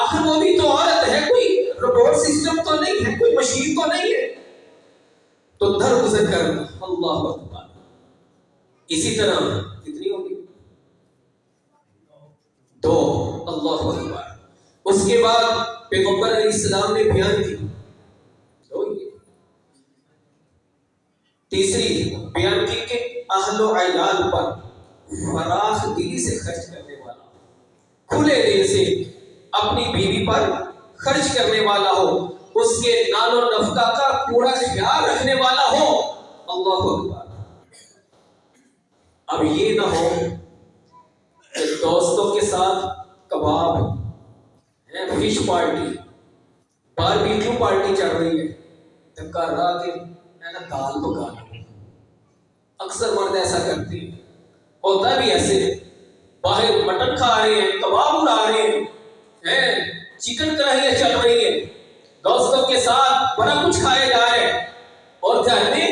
S1: آخر وہ بھی تو عورت ہے، کوئی روبوٹ سسٹم تو نہیں ہے، کوئی مشین تو نہیں ہے، تو درگزر کرنا۔ اللہ اکبر۔ اسی طرح کتنی ہوگی؟ دو۔ اللہ اکبر۔ اس کے بعد پیغمبر علیہ السلام نے بیان کی تیسری بیان کی کہ اہل و عیال پر فراخ دلی سے خرچ کرنے والا، کھلے دل سے اپنی بیوی پر خرچ کرنے والا ہو، اس کے نان و نفقہ کا پورا خیال رکھنے والا ہو۔ اللہ اکبر۔ اب یہ نہ ہو کہ دوستوں کے ساتھ کباب، فش پارٹی، باربیکیو پارٹی چل رہی ہے، تو کر رہا کہ دال پکا لو۔ اکثر مرد ایسا کرتے ہیں، ہوتا بھی ایسے، باہر مٹن کھا رہے ہیں، کباب اڑا رہے ہیں، چکن کڑھائیاں چل رہی ہیں، دوستوں کے ساتھ بڑا کچھ کھائے جا رہے ہیں، اور گھر میں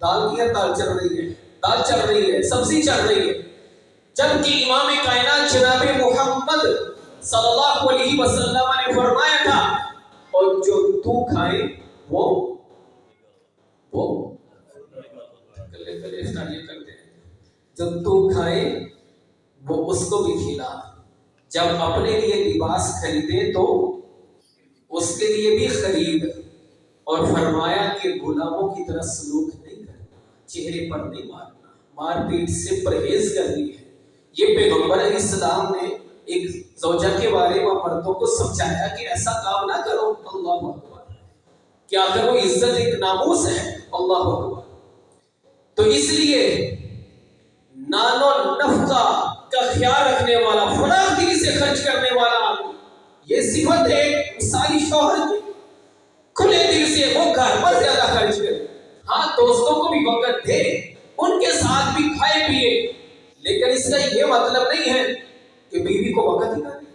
S1: دال کی دال چل رہی ہے، دال چل رہی ہے، سبزی چل رہی ہے، جبکہ امام کائنات جناب محمد صلی اللہ علیہ وسلم نے فرمایا تھا اور جو تو کھائے وہ جب تو کھائے وہ اس کو بھی کھلا، جب اپنے لیے لباس خریدے تو اس کے لیے بھی خرید، اور فرمایا کہ غلاموں کی طرح سلوک نہیں کرنا، چہرے پر نہیں مارنا، مار پیٹ سے پرہیز کرنی ہے۔ یہ پیغمبر علیہ السلام نے ایک زوجہ کے بارے میں مردوں کو سمجھایا کہ ایسا کام نہ کرو۔ اللہ اکبر۔ کہ اگر وہ عزت ایک ناموس ہے۔ اللہ اکبر۔ تو اس لیے نان و نفقہ کا خیال رکھنے والا، فراخ دلی سے خرچ کرنے والا، یہ صفت ہے مثالی شوہر کی۔ کھلے دل سے وہ گھر پر زیادہ خرچ کرے، ہاں دوستوں کو بھی وقت دے، ان کے ساتھ بھی کھائے پیے، لیکن اس کا یہ مطلب نہیں ہے کہ بیوی کو وقت ہی نہ دے.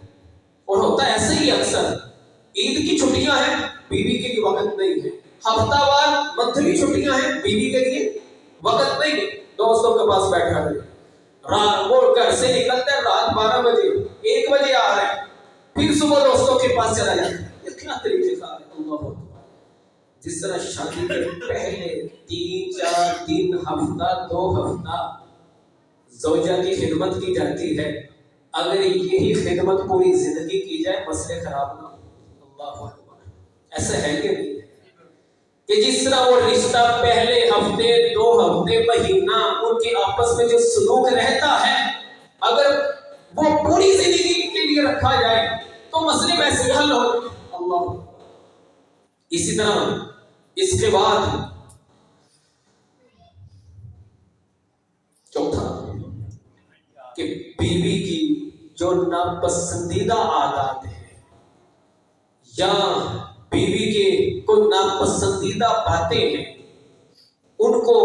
S1: اور ہوتا ایسے ہی اکثر، عید کی چھٹیاں ہیں بیوی کے لیے وقت نہیں ہے، ہفتہ وار منتھلی چھٹیاں ہیں بیوی کے لیے وقت نہیں ہے. دوستوں کے پاس بیٹھا رہے، رات وہ گھر سے نکلتا ہے رات 12 بجے 1 بجے آ رہا ہے، پھر صبح دوستوں کے پاس چلا جاتا ہے. یہ کیا طریقے کا ہے؟ اللہ اکبر. جس طرح شادی کے پہلے 3-4 دن، ہفتہ 2 ہفتہ زوجہ کی خدمت کی جاتی ہے، اگر یہی خدمت پوری زندگی کی جائے مسئلے خراب نہ ہو. اللہ اکبر. ایسا ہے کہ نہیں کہ جس طرح وہ رشتہ پہلے ہفتے 2 ہفتے مہینہ ان کے آپس میں جو سلوک رہتا ہے، اگر وہ پوری زندگی کے لیے رکھا جائے تو مسئلے ویسے ہی حل ہو. اللہ. اسی طرح اس کے بعد چوتھا کہ بیوی کی جو ناپسندیدہ عادات ہیں یا بیوی کے کوئی ناپسندیدہ باتیں ہیں، ان کو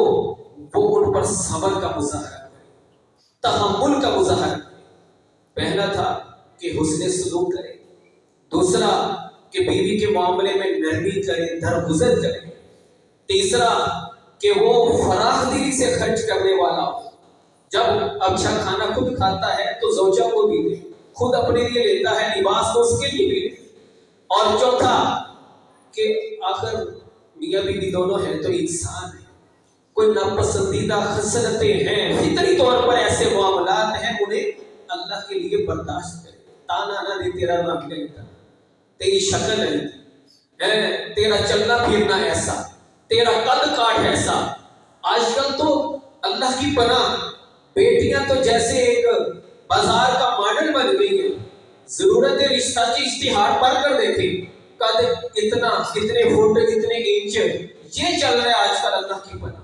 S1: وہ ان پر صبر کا مظاہرہ کرے، تحمل کا مظاہرہ کرے. پہلا تھا کہ حسن سلوک کرے، دوسرا کہ بیوی کے معاملے میں نرمی کرے، درگزر کرے، تیسرا کہ وہ فراخ دلی سے خرچ کرنے والا ہو. جب اچھا کھانا خود کھاتا ہے تو زوجہ کو بھی دے، خود اپنے لیے لیتا ہے لباس تو اس کے لیے بھی دے. اور چوتھا کہ آخر میاں بیوی دونوں ہیں تو انسان ہے، کوئی ناپسندیدہ خصلتیں ہیں، فطری طور پر ایسے معاملات ہیں، انہیں اللہ کے لیے برداشت کرے. تانا نہ دے، تیرا نام نہیں تھا، تیری شکل نہیں تھی، تیرا چلنا پھرنا ایسا، تیرا قد کاٹ ایسا. آج کل تو اللہ کی پناہ بیٹیاں تو جیسے ایک بازار کا ماڈل بن گئی ہیں. ضرورت رشتہ کی اشتہار پڑھ کر دیکھیں، قد اتنا، اتنے فٹ، اتنے انچ، یہ چل رہا ہے آج کل. اللہ کی پناہ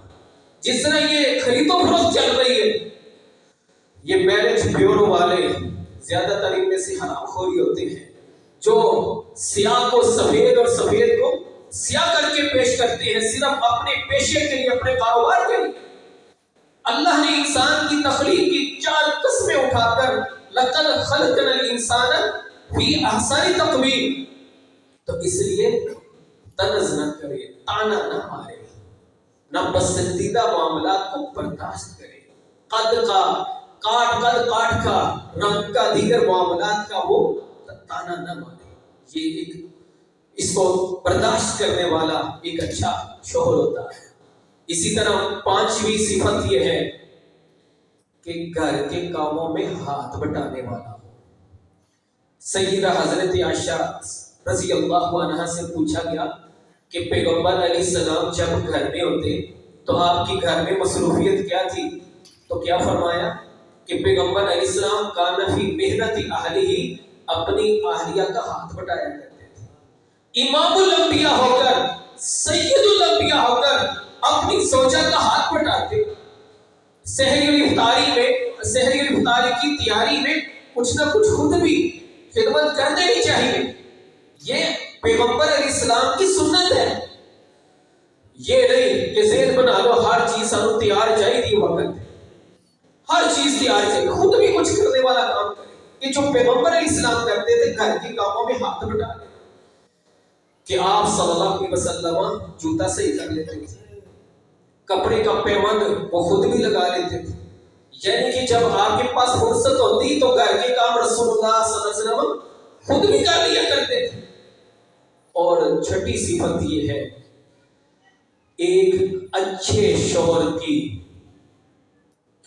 S1: جس طرح یہ خرید و فروخت چل رہی ہے، یہ میرج بیورو والے زیادہ تر ان میں سے حرام خوری ہوتے ہیں، جو سیاہ کو سفید اور سفید کو سیاہ کر کے پیش کرتے ہیں صرف اپنے پیشے کے لیے، اپنے کاروبار کے لیے. اللہ نے انسان کی تخلیق کی 4 قسمیں اٹھا کر لقد خلقنا الانسان فی احسن تقویم، تو اس لیے طنز نہ کرے، تانا نہ مارے، ناپسندیدہ معاملات کو برداشت کرے، قد کا کاٹ کا، رنگ کا، دیگر معاملات کا وہ تانا نہ مارے. یہ ایک اس کو برداشت کرنے والا ایک اچھا شوہر ہوتا ہے. اسی طرح 5ویں صفت یہ ہے کہ گھر کے کاموں میں ہاتھ بٹانے والا ہو. سیدہ حضرت عائشہ رضی اللہ عنہا سے پوچھا گیا کہ پیغمبر علیہ السلام جب گھر میں ہوتے تو آپ کی گھر میں مصروفیت کیا تھی؟ تو کیا فرمایا کہ پیغمبر علیہ السلام کان فی محنت اہلہ، اپنی اہلیہ کا ہاتھ بٹایا کرتے تھے. امام الانبیاء ہو کر، سید الانبیاء ہو کر اپنی زوجہ کا ہاتھ بٹاتے. سحری افطاری کی تیاری میں کچھ نہ کچھ خود بھی خدمت کر دینی چاہیے. یہ پیغمبر علیہ السلام کی سنت ہے. یہ نہیں کہ ذہن بنا لو ہر چیز سانو تیار چاہیے، وقت ہر چیز تیار چاہیے، خود بھی کچھ کرنے والا کام کرے. کہ جو پیغمبر علیہ السلام کرتے تھے گھر کے کاموں میں ہاتھ بٹانے، کہ آپ صلی اللہ علیہ وسلم جوتا صحیح کر لیتے تھے، کپڑے کا پیوند وہ خود بھی لگا لیتے تھے. یعنی کہ جب آپ کے پاس فرصت ہوتی تو گھر کے کام رسول اللہ صلی اللہ علیہ وسلم خود بھی کر لیا کرتے تھے. اور 6ٹھی صفت یہ ہے ایک اچھے شوہر کی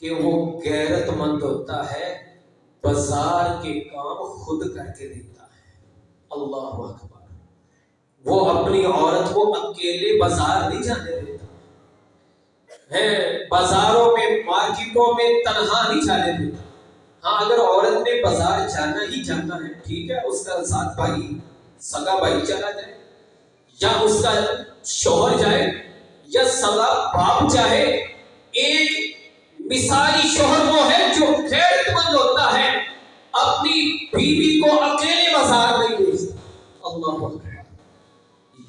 S1: کہ وہ غیرت مند ہوتا ہے، بازار کے کام خود کر کے دیتا ہے. اللہ اکبر. وہ اپنی عورت کو اکیلے بازار نہیں جانے دیتا ہے، بازاروں میں، مارکیٹوں میں تنہا نہیں جانے دیتا. ہاں اگر عورت نے بازار جانا ہی جانا ہے ٹھیک ہے، اس کا ساتھ بھائی، سگا بھائی چلا جائے، یا اس کا شوہر جائے، یا سگا باپ چاہے. ایک مثالی شوہر وہ ہے جو غیرت مند ہوتا ہے، اپنی بیوی کو اکیلے بازار نہیں بھیجتا. اللہ اکبر.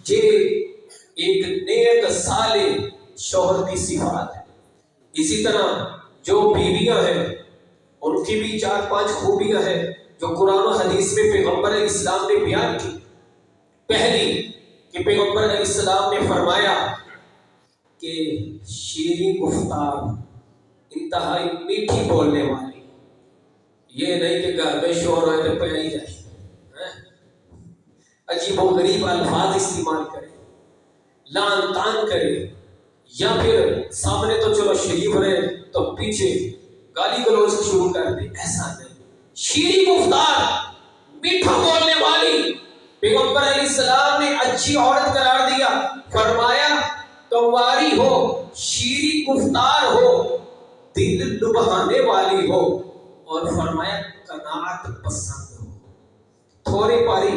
S1: یہ ایک نیک صالح شوہر کی صفات ہے. اسی طرح جو بیویاں ہیں ان کی بھی 4-5 خوبیاں ہیں جو قرآن و حدیث میں پیغمبر علیہ السلام نے بیان کی۔ پہلی کہ پیغمبر علیہ السلام نے فرمایا کہ شیریں گفتار، انتہائی میٹھی بولنے والی، یہ نہیں کہ گھر میں شور ہوئے پہ آئی جائے، عجیب و غریب الفاظ استعمال کرے، لعن طعن کرے، یا پھر سامنے تو چلو شریف رہے تو پیچھے گالی گلوچ شروع کر دے، ایسا نہیں۔ شیریں گفتار، میٹھا بولنے والی، پیغمبر علیہ السلام نے اچھی عورت قرار دیا، فرمایا کنواری ہو، شیریں گفتار ہو، دل لبھانے والی ہو، اور فرمایا قناعت پسند ہو، تھوڑے پاری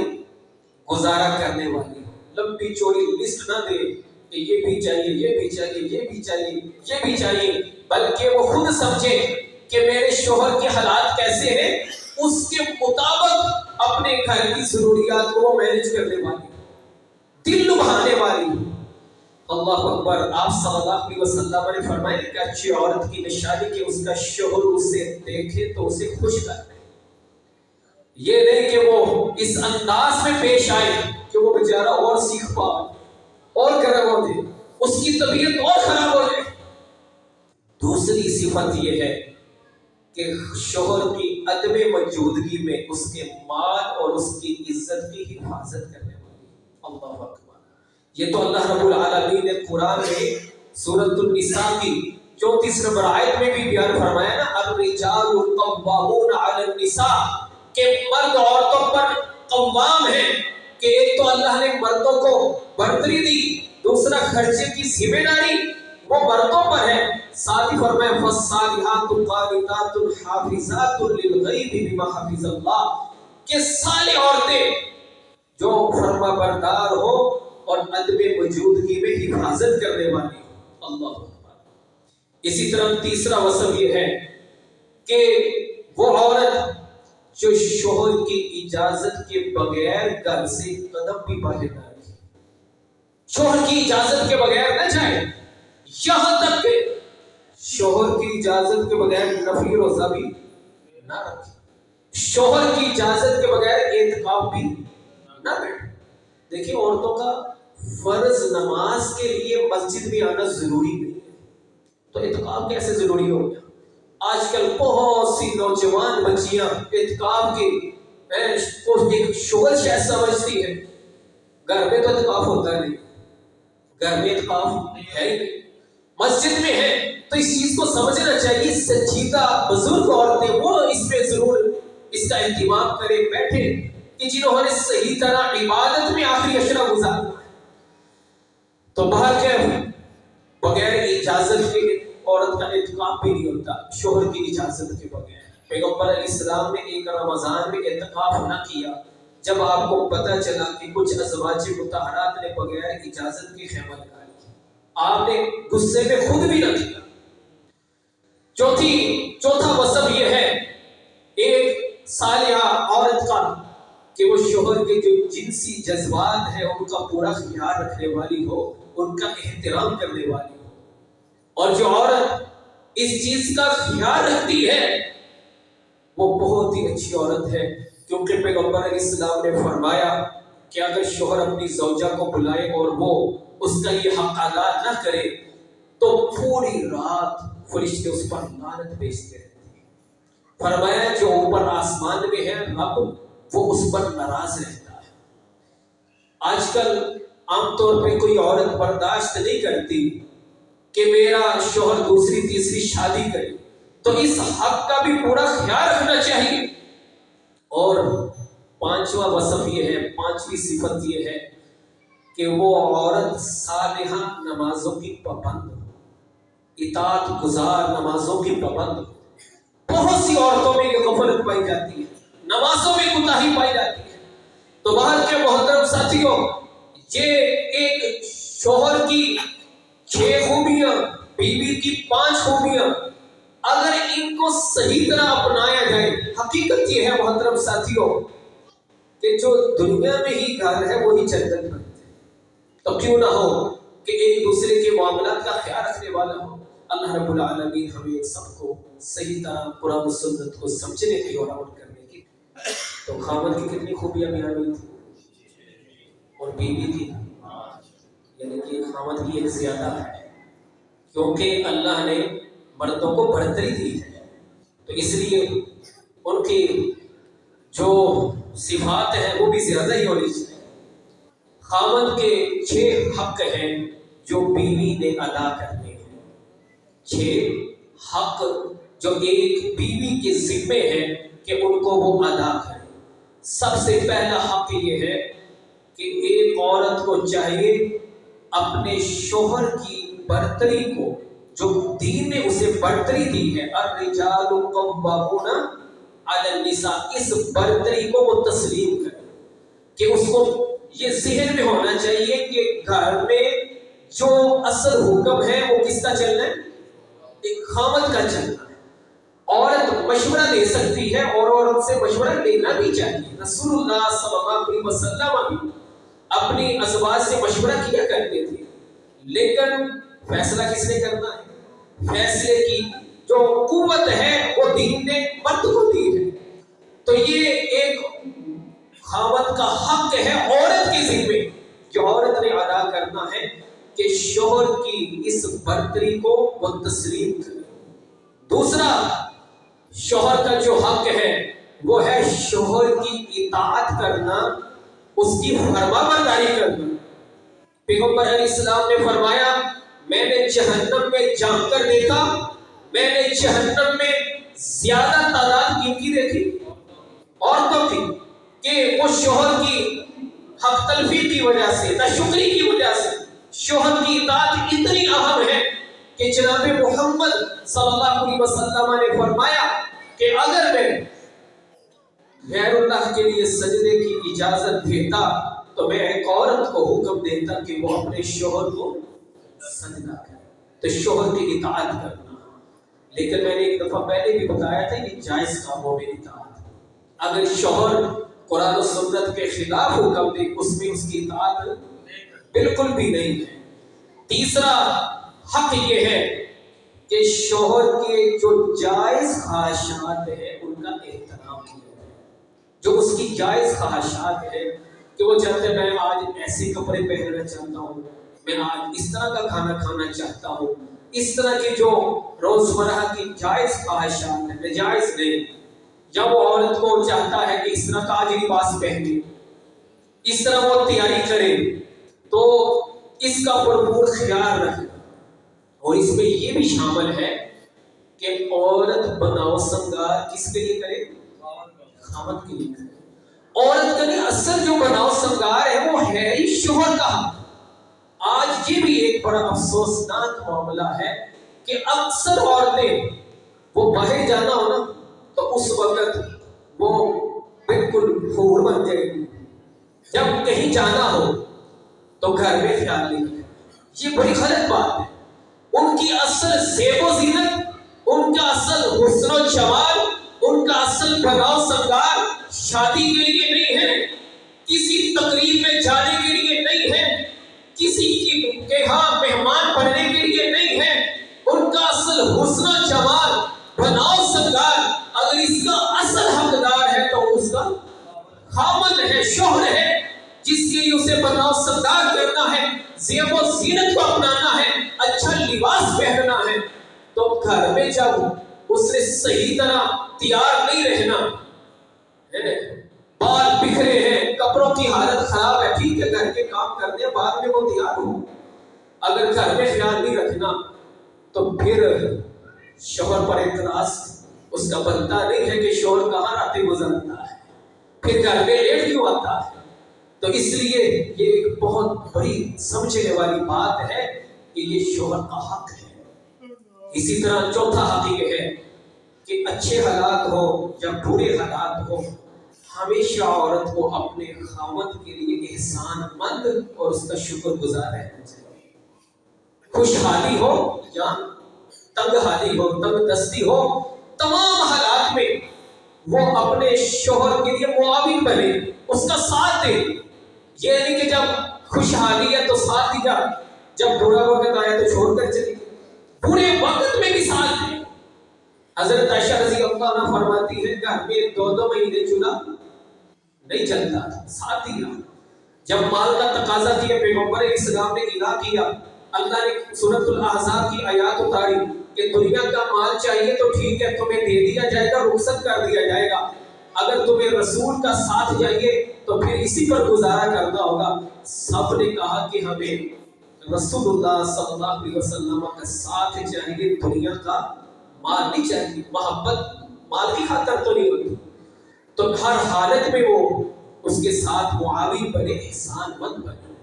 S1: گزارا کرنے والی ہو، لمبی چوڑی لسٹ نہ دے کہ یہ بھی چاہیے، یہ بھی چاہیے، یہ بھی چاہیے، یہ بھی چاہیے، بلکہ وہ خود سمجھے کہ میرے شوہر کے حالات کیسے ہیں، اس کے مطابق اپنے گھر کی ضروریات کو مینج کرنے والی، دل لبھانے والی۔ اللہ اکبر۔ آپ صلی اللہ علیہ وسلم نے فرمایا کہ اچھی عورت کی نشانی کہ اس کا شوہر اسے دیکھے تو اسے خوش کر دے، یہ نہیں کہ وہ اس انداز میں پیش آئے کہ وہ بیچارہ اور سیکھ پائے اور گرم ہو دے، اس کی طبیعت اور خراب ہو جائے۔ دوسری صفت یہ ہے کہ شوہر کی عدم موجودگی میں اس کے مال اور اس کی عزت کی حفاظت کرنے والی۔ اللہ اکبر۔ یہ تو اللہ رب العالمین نے قرآن میں سورۃ النساء کی 34 نمبر آیت میں بھی بیان فرمایا نا، الرجال قوامون علی النساء، کہ مرد عورتوں پر قوام ہیں، کہ ایک تو اللہ نے مردوں کو برتری دی، دوسرا خرچے کی ذمہ داری وہ مردوں پر ہے، ساتھ ہی فرمایا فالصالحات قانتات حافظات للغیب بما حفظ اللہ، کہ صالح عورتیں جو فرما بردار ہو اور عدم موجودگی میں حفاظت کرنے والی ہو۔ اللہ اکبر۔ اسی طرح تیسرا وصف یہ ہے کہ وہ عورت جو شوہر کی اجازت کے بغیر گھر سے قدم بھی باہر نہ رکھے، شوہر کی اجازت کے بغیر نہ جائے، یہاں تک کہ شوہر کی اجازت کے بغیر نفلی روزہ بھی نہ رکھے، شوہر کی اجازت کے بغیر اعتکاف بھی نہ بیٹھے۔ دیکھیں عورتوں کا فرض نماز کے لیے مسجد میں آنا ضروری نہیں ہے، تو اعتکاف کیسے ضروری ہو گیا؟ آج کل بہت سی نوجوان بچیاں اعتکاف کے ایک شغل شاید سمجھتی ہیں، گھر میں تو اعتکاف ہوتا نہیں، گھر میں اعتکاف ہے ہی نہیں، مسجد میں ہے، تو اس چیز کو سمجھنا چاہیے۔ سنجیدہ بزرگ عورتیں وہ اس پہ ضرور اس کا اہتمام کریں، بیٹھے کہ جنہوں نے صحیح طرح عبادت میں آخری اشرا گزارنا ہے، تو باہر کے بغیر اجازت کے عورت کا اعتکاف بھی نہیں ہوتا، شوہر کی اجازت کے بغیر۔ پیغمبر علیہ السلام نے ایک رمضان میں اعتکاف نہ کیا، جب آپ کو پتہ چلا کہ کچھ ازواج مطہرات نے بغیر اجازت کے خیمہ لگا لیا، آپ نے غصے میں خود بھی نہ کیا۔ چوتھا وصف یہ ہے ایک صالحہ عورت کا کہ وہ شوہر کے جو جنسی جذبات ہیں ان کا پورا خیال رکھنے والی ہو، ان کا احترام کرنے والی ہو، اور جو عورت اس چیز کا خیال رکھتی ہے وہ بہت ہی اچھی عورت ہے، کیونکہ پیغمبر علیہ السلام نے فرمایا کہ اگر شوہر اپنی زوجہ کو بلائے اور وہ اس کا یہ حق ادا نہ کرے تو پوری رات فرشتے اس پر لعنت بھیجتے رہتے ہیں۔ فرمایا جو اوپر آسمان میں ہے رب، وہ اس پر ناراض رہتا ہے۔ آج کل عام طور پہ کوئی عورت برداشت نہیں کرتی کہ میرا شوہر دوسری تیسری شادی کرے، تو اس حق کا بھی پورا خیال رکھنا چاہیے۔ اور پانچواں وصف یہ ہے، پانچویں صفت یہ ہے کہ وہ عورت صالحہ نمازوں کی پابند ہو، اطاعت گزار نمازوں کی پابند ہو۔ بہت سی عورتوں میں یہ غفلت پائی جاتی ہے، نمازوں میں کوتاہی پائی جاتی ہے۔ تو باہر کے محترم ساتھیوں، یہ ایک شوہر کی 6 خوبیاں، بیوی کی 5 خوبیاں، اگر ان کو صحیح طرح اپنایا جائے، حقیقت یہ ہے محترم ساتھیوں کہ جو دنیا میں ہی گھر ہے وہی جنت بنتے ہیں۔ تو کیوں نہ ہو کہ ایک دوسرے کے معاملات کا خیال رکھنے والا ہو، اللہ رب العالمین ہمیں سب کو صحیح طرح قرآن و سنت کو سمجھنے کی اور عمل کرنے کی۔ تو خاوند کی کتنی خوبیاں بیان ہوئی تھی اور بیوی تھی، یعنی کہ خاوند کی ایک زیادہ ہے، کیونکہ اللہ نے مردوں کو برتری دی ہے، تو اس لیے ان کی جو صفات ہیں وہ بھی زیادہ ہی ہونی چاہیے۔ خاوند کے 6 حق ہیں جو بیوی نے ادا کرنے ہیں، 6 حق جو ایک بیوی کے ذمے ہیں کہ ان کو وہ ادا کرے۔ سب سے پہلا حق یہ ہے کہ ایک عورت کو چاہیے اپنے شوہر کی برتری کو، جو دین نے اسے برتری دی ہے، الرجال قوامون علی النساء، اس برتری کو وہ تسلیم کرے، کہ اس کو یہ ذہن میں ہونا چاہیے کہ گھر میں جو اصل حکم ہے وہ کس کا چلنا ہے؟ ایک خاوند کا چلنا ہے۔ عورت مشورہ دے سکتی ہے اور عورت سے مشورہ لینا بھی چاہیے۔ رسول اللہ صلی اللہ علیہ وسلم بھی اپنی ازواج سے مشورہ کیا کرتے تھے، لیکن فیصلہ کس نے کرنا ہے؟ فیصلے کی جو قوت ہے وہ دین نے مرد کو دی ہے۔ تو یہ ایک خاوند کا حق ہے عورت کے ذمے، جو عورت نے ادا کرنا ہے کہ شوہر کی اس برتری کو وہ تسلیم کرے۔ دوسرا شوہر کا جو حق ہے وہ ہے شوہر کی اطاعت کرنا، اس کی فرما برداری کرنا۔ پیغمبر علیہ السلام نے فرمایا، میں نے جہنم میں جان کر دیکھا، میں نے جہنم میں زیادہ تعداد کن کی دیکھی؟ عورتوں کی، کہ وہ شوہر کی حق تلفی کی وجہ سے، ناشکری کی وجہ سے شوہر کی اطاعت اتنی اہم ہے کہ جناب محمد صلی اللہ علیہ وسلم نے فرمایا کہ اگر میں غیر اللہ کے لیے سجدے کی اجازت دیتا تو میں ایک عورت کو حکم دیتا کہ وہ اپنے شوہر کو سجدہ کرے، تو شوہر کی اطاعت کرنا۔ لیکن میں نے ایک دفعہ پہلے بھی بتایا تھا یہ جائز کاموں میں اطاعت، اگر شوہر قرآن و سنت کے خلاف حکم دے اس میں اس کی اطاعت بالکل بھی نہیں ہے۔ تیسرا حق یہ ہے کہ شوہر کے جو جائز خواہشات ہیں ان کا احترام کیا جائے۔ جو اس کی جائز خواہشات ہے کہ وہ چاہتے ہیں میں آج ایسے کپڑے پہننا چاہتا ہوں، میں آج اس طرح کا کھانا کھانا چاہتا ہوں، اس طرح کی جو روزمرہ کی جائز خواہشات ہیں، ناجائز نہیں۔ یا وہ عورت کو چاہتا ہے کہ اس طرح کا آج لباس پہنے، اس طرح وہ تیاری کرے، تو اس کا بھرپور خیال رکھے۔ اور اس میں یہ بھی شامل ہے کہ عورت بناؤ سنگار کس کے لیے کرے؟ خاوند کے لیے کرے۔ عورت کا نہیں، اصل جو بناؤ سنگار ہے وہ ہے ہی شوہر کا۔ آج یہ بھی ایک بڑا افسوسناک معاملہ ہے کہ اکثر عورتیں وہ باہر جانا ہو نا تو اس وقت وہ بالکل حور بن جائے گی، جب کہیں جانا ہو تو گھر میں خیال نہیں ہے۔ یہ بڑی غلط بات ہے۔ ان کی اصل زیب و زینت، ان کا اصل حسن و جمال، ان کا اصل بناؤ سنگار شادی کے لیے نہیں ہے، کسی تقریب میں جانے کے لیے نہیں ہے، کسی کے ہاں مہمان بننے کے لیے نہیں ہے۔ ان کا اصل حسن و جمال، بناؤ سنگار، اگر اس کا اصل حقدار ہے تو اس کا خاوند ہے، شوہر ہے، جس کے لیے اسے بناؤ سنگار کرنا ہے، زیب و زینت کو اپنانا ہے، اچھا لباس پہننا ہے۔ تو گھر میں جب اس نے صحیح طرح تیار نہیں رہنا، بال بکھرے ہیں، کپڑوں کی حالت خراب ہے، ٹھیک ہے گھر کے کام کرنے بعد میں وہ تیار ہو، اگر گھر میں خیال نہیں رکھنا تو پھر شوہر پر اعتراض اس کا بنتا نہیں ہے کہ شوہر کہاں راتیں گزارتا ہے، پھر گھر میں لیٹ کیوں آتا ہے۔ تو اس لیے یہ ایک بہت بڑی سمجھنے والی بات ہے کہ یہ شوہر کا حق ہے۔ اسی طرح چوتھا حق یہ ہے کہ اچھے حالات ہو یا برے حالات ہو، ہمیشہ عورت کو اپنے خاوند کے لیے احسان مند اور اس کا شکر گزار رہنا چاہیے۔ خوشحالی ہو یا تنگ حالی ہو، تنگ دستی ہو، تمام حالات میں وہ اپنے شوہر کے لیے معاون بنے، اس کا ساتھ دے۔ یہ نہیں کہ جب خوشحالی ہے تو ساتھ دیا، جب برا وقت آیا تو چھوڑ کر چلی گئی۔ پورے وقت میں بھی ساتھ دیں. حضرت عائشہ رضی اللہ عنہا فرماتی ہے گھر میں 2 مہینے چولہا نہیں چلتا تھا، ساتھ دیا. جب مال کا تقاضا کیا پیغمبر اسلام نے ادا کیا، اللہ نے سورۃ الاحزاب کی آیات اتاری کہ دنیا کا مال چاہیے تو ٹھیک ہے تمہیں دے دیا جائے گا، رخصت کر دیا جائے گا، اگر تمہیں رسول کا ساتھ چاہیے تو پھر اسی پر گزارا کرنا ہوگا. سب نے کہا کہ ہمیں رسول اللہ صلی اللہ علیہ وسلم کا ساتھ چاہیے، دنیا کا مال نہیں چاہیے. محبت مال کی خاطر تو نہیں ہوتی. تو ہر حالت میں وہ اس کے ساتھ معاون بنے، احسان مند بنے.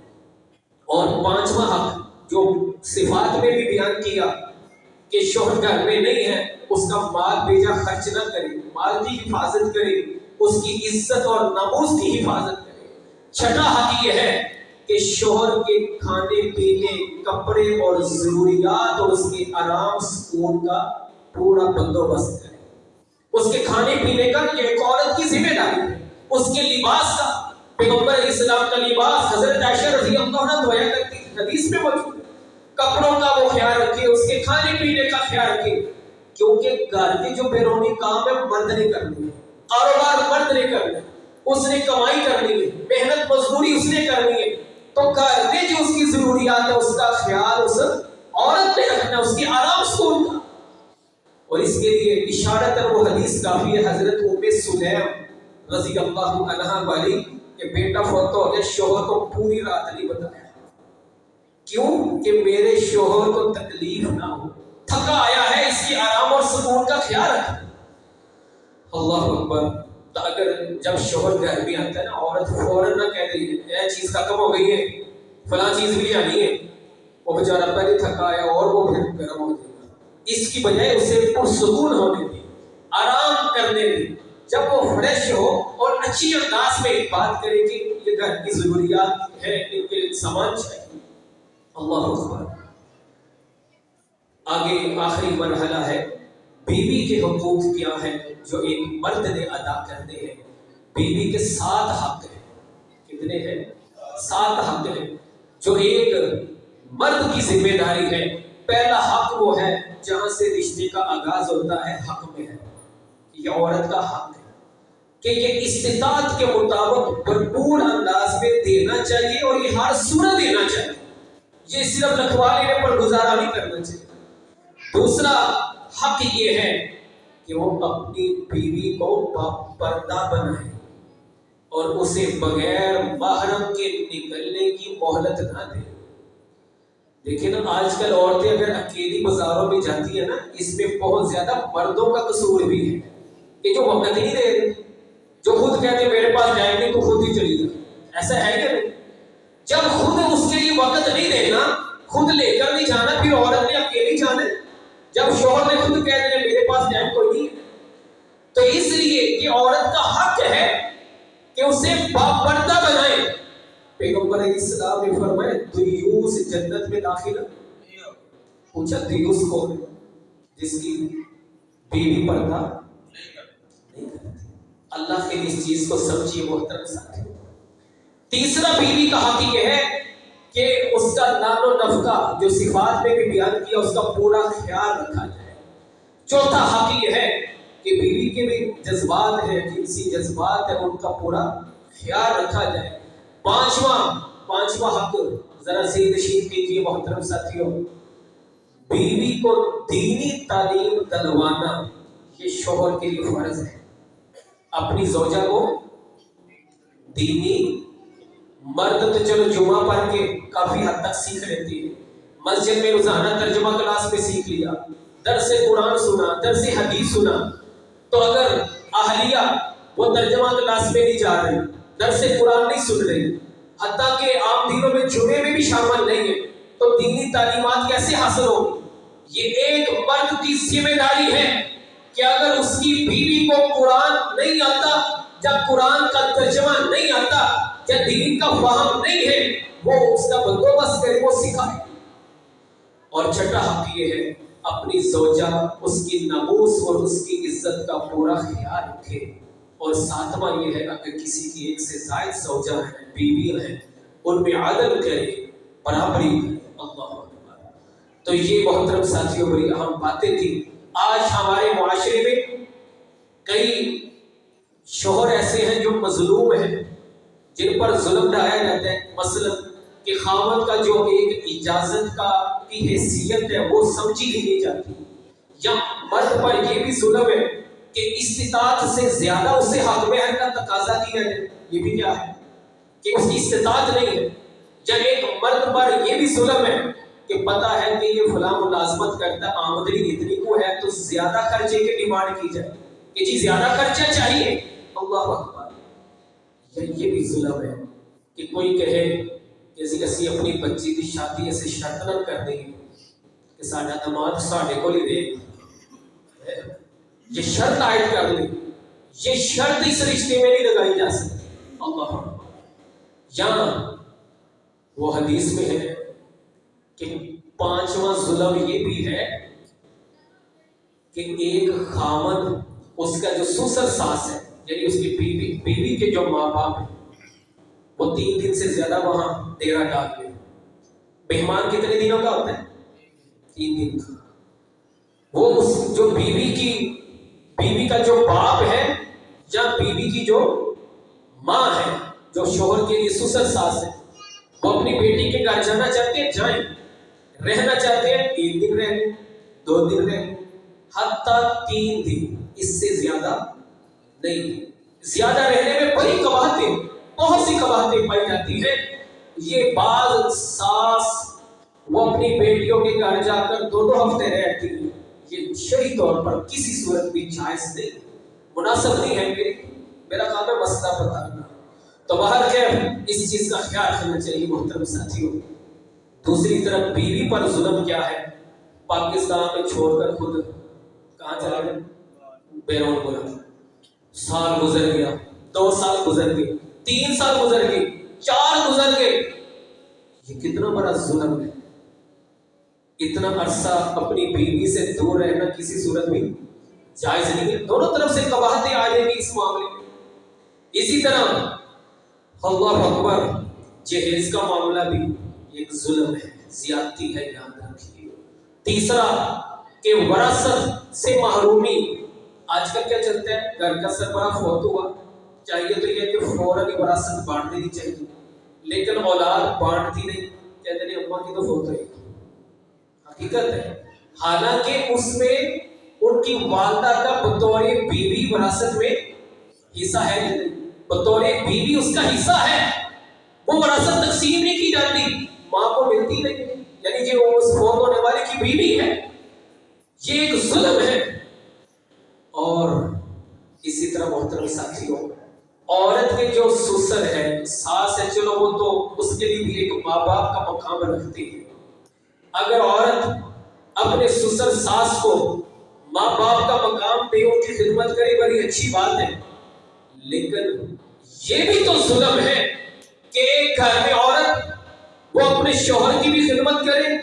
S1: اور 5واں حق جو صفات میں بھی بیان کیا کہ شوہر گھر میں نہیں ہے، اس کا مال بیجا خرچ نہ کرے، مال کی حفاظت کرے، اس کی عزت اور ناموس کی حفاظت کرے. 6واں حق یہ ہے کہ شوہر کے کھانے پینے، کپڑے اور ضروریات اور اس کے آرام سکون کا پورا بندوبست کرے. اس کے کھانے پینے کا یہ ایک عورت کی ذمہ داری ہے. اس کے لباس کا، پیغمبر اسلام کا لباس حضرت عائشہ رضی اللہ عنہا دھویا کرتی تھی، حدیث میں موجود ہے. کپڑوں کا وہ خیال رکھے، اس کے کھانے پینے کا خیال رکھے، کیونکہ گھر کے جو بیرونی کام ہے مرد نے کرنی ہے، کاروبار مرد نے کرنا ہے، اس نے کمائی کرنی ہے، محنت مزدوری اس نے کرنی ہے. تو گھر میں جو اس کی ضروریات ہے اس کا خیال اس عورت نے رکھنا، اس کی آرام سکون کا. اور اس کے لیے اشارتاً وہ حدیث کافی ہے حضرت ام سلیم رضی اللہ عنہا والی کہ بیٹا فوت ہو گیا، شوہر کو پوری رات نہیں بتایا. کیوں؟ کہ میرے شوہر کو تکلیف نہ ہو، تھکا آیا ہے، اس کی آرام اور سکون کا خیال رکھے. اللہ اکبر. تو اگر جب شوہر گھر میں آتا ہے نا، عورت فوراً نہ کہہ دے یہ چیز ختم ہو گئی ہے، فلاں چیز بھی آنی ہے، وہ بیچارہ پہلے تھکا آیا اور وہ پھر گرم ہو جائے گا. اس کی بجائے اسے پرسکون ہونے دی، آرام کرنے دی. جب وہ فریش ہو اور اچھی انداز میں بات کرے کہ یہ گھر کی ضروریات ہے، ان کے سامان چاہیے. اللہ اکبر. آگے آخری مرحلہ ہے بیوی کے حقوق کیا ہیں جو ایک مرد نے ادا کرنے ہیں. بیوی کے 7 حق ہیں. کتنے ہیں؟ 7 حق ہیں جو ایک مرد کی ذمہ داری ہے. پہلا حق وہ ہے جہاں سے رشتے کا آغاز ہوتا ہے، حق میں ہے. یہ عورت کا حق ہے کہ یہ استطاعت کے مطابق بھرپور انداز میں دینا چاہیے اور یہ ہر صورت دینا چاہیے. یہ صرف لکھوا لینے پر گزارا نہیں کرنا چاہیے. دوسرا حق یہ ہے کہ وہ اپنی بیوی کو پردہ بنائے اور اسے بغیر محرم کے نکلنے کی مہلت نہ دے. دیکھیں نا آج کل عورتیں اگر اکیلی بازاروں میں جاتی ہیں نا، اس میں بہت زیادہ مردوں کا قصور بھی ہے کہ جو وقت نہیں دے رہے، جو خود کہتے میرے پاس جائیں گے تو خود ہی چلی جائے. ایسا ہے کہ نہیں؟ جب خود اس کے لیے وقت نہیں دینا، خود لے کر نہیں جانا، پھر عورت نے اکیلی جانا. جب شوہر نے خود کہہ دیا میرے پاس ٹائم کوئی نہیں ہے، تو اس لیے یہ عورت کا حق ہے کہ اسے باپردہ بنائے. پیغمبر اسلام نے فرمایا دیوس جنت میں داخل ہے. پوچھا دیوس کون ہے؟ جس کی بیوی پردہ نہیں کرتی. اللہ کے اس چیز کو سمجھیے محترم ساتھی. تیسرا بیوی کا حق یہ ہے کہ اس کا نان و نفقہ جو صفات میں بھی بیان کیا اس کا پورا خیال رکھا جائے. چوتھا حق یہ ہے کہ بیوی کے بھی جذبات ہیں، جنسی جذبات ہیں، ان کا پورا خیال رکھا جائے. پانچواں حق ذرا ذہن نشین کیجیے محترم ساتھیوں، بیوی کو دینی تعلیم دلوانا یہ شوہر کے لیے فرض ہے. اپنی زوجہ کو دینی، مرد تو چلو جمعہ پڑھ کے کافی حد تک سیکھ لیتی ہے، مسجد میں روزانہ ترجمہ کلاس میں سیکھ لیا، درس قرآن سنا، درس حدیث سنا. تو اگر اہلیہ وہ ترجمہ کلاس میں نہیں جا رہی، درس قرآن نہیں سن رہی، حتیٰ کہ عام دنوں میں جمعے میں بھی شامل نہیں ہے، تو دینی تعلیمات کیسے حاصل ہوگی؟ یہ ایک مرد کی ذمہ داری ہے کہ اگر اس کی بیوی کو قرآن نہیں آتا، جب قرآن کا ترجمہ نہیں آتا، جب دین کا فہم نہیں ہے، وہ اس کا بندوبست کرے، وہ سکھائے. اور چھٹا حق یہ ہے اپنی زوجہ، اس کی ناموس اور اس کی عزت کا پورا خیال رکھے. اور ساتواں یہ ہے اگر کسی کی ایک سے زائد زوجہ ہیں، بیوی ہیں، ان میں عدل کرے، برابری کرے. اللہ اکبر. تو یہ محترم ساتھیوں بڑی اہم باتیں تھیں۔ آج ہمارے معاشرے میں کئی شوہر ایسے ہیں جو مظلوم ہیں، جن پر ظلم ڈھایا جاتا ہے، مثلا کہ خاوند کا جو ایک اجازت کی حیثیت ہے وہ سمجھی ہی نہیں جاتی، یا مرد پر یہ بھی ظلم ہے کہ استطاعت سے زیادہ اسے حق میں کا تقاضا کیا جائے، یہ بھی کیا ہے کہ اس کی استطاعت نہیں ہے۔ یا ایک مرد پر یہ بھی ظلم ہے کہ پتہ ہے کہ یہ فلاں ملازمت کرتا ہے، آمدنی اتنی کو ہے تو زیادہ خرچے کی ڈیمانڈ کی جائے کہ جی زیادہ خرچہ چاہیے۔ اللہ اکبر، یہ بھی ظلم ہے کہ کوئی کہے کہ اسی اپنی بچی کی شادی ایسے شرط نہ کر دیں گے کہ ساڈا دماغ ساڈے کو ہی دے گا، یہ شرط عائد کر لیں، یہ شرط اس رشتے میں نہیں لگائی جا سکتی۔ اللہ اکبر۔ یا وہ حدیث میں ہے کہ 5واں ظلم یہ بھی ہے کہ ایک خاوند اس کا جو سسر ساس ہے، یعنی اس کی بیوی کے جو ماں باپ ہیں، وہ 3 دن سے زیادہ وہاں ڈیرا ڈال لیں۔ مہمان کتنے دنوں کا ہوتا ہے؟ 3 دن کا۔ وہ اس جو بیوی کا جو باپ ہے یا بیوی کی جو ماں ہے، جو شوہر کے لیے سسر ساس ہے، وہ اپنی بیٹی کے گھر جانا چاہتے ہیں جائیں، رہنا چاہتے ہیں 1 دن رہ لیں، 2 دن رہ لیں، حتیٰ 3 دن، اس سے زیادہ نہیں۔ زیادہ رہنے میں بڑی قباحتیں، بہت سی قباحتیں پائی جاتی ہیں۔ یہ بعض ساس وہ اپنی بیٹیوں کے گھر جا کر 2 ہفتے رہتی ہیں، یہ شرعی طور پر کسی صورت بھی جائز نہیں، مناسب نہیں ہے۔ میرا کام ہے مسئلہ بتانا، تو باہر خیر اس چیز کا خیال رکھنا چاہیے محترم ساتھیوں۔ دوسری طرف بیوی پر ظلم کیا ہے؟ پاکستان میں چھوڑ کر خود کہاں چلا گیا؟ بیرون ملک۔ سال گزر گیا، 2 سال گزر گئے، 3 سال گزر گئے، 4 گزر گئے، یہ کتنا بڑا ظلم ہے۔ اتنا عرصہ اپنی بیوی سے دور رہنا کسی صورت میں جائز نہیں ہے۔ دونوں طرف سے قباحتیں آ جائیں گی اس معاملے میں۔ اسی طرح اللہ اکبر، جہیز کا معاملہ بھی ایک ظلم ہے، زیادتی ہے، یاد رکھیے۔ تیسرا کہ وراثت سے محرومی۔ آج کل کیا چلتا ہے؟ گھر کا سربراہ فوت ہوا، چاہیے تو یہ کہ فوراً ہی وراثت بانٹ دینی چاہیے، لیکن اولاد بانٹتی نہیں، کہتے ہیں اماں کی تو فوت ہوئی۔ حقیقت ہے، حالانکہ اس میں ان کی والدہ کا بطور بیوی وراثت میں حصہ ہے، بطور بیوی اس کا حصہ ہے، وہ وراثت تقسیم نہیں کی جاتی، ماں کو ملتی نہیں، یعنی جو اس فوت ہونے والے کی بیوی ہے، یہ ایک ظلم ہے۔ اور اسی طرح محترم ساتھیوں، عورت کے جو سسر ہے، ساس ہے، چلو وہ تو اس کے لیے بھی ایک ماں باپ کا مقام رکھتی ہے۔ اگر عورت اپنے سسر ساس کو ماں باپ کا مقام دے، ان کی خدمت کرے، بڑی اچھی بات ہے، لیکن یہ بھی تو ظلم ہے کہ ایک گھر میں عورت وہ اپنے شوہر کی بھی خدمت کرے،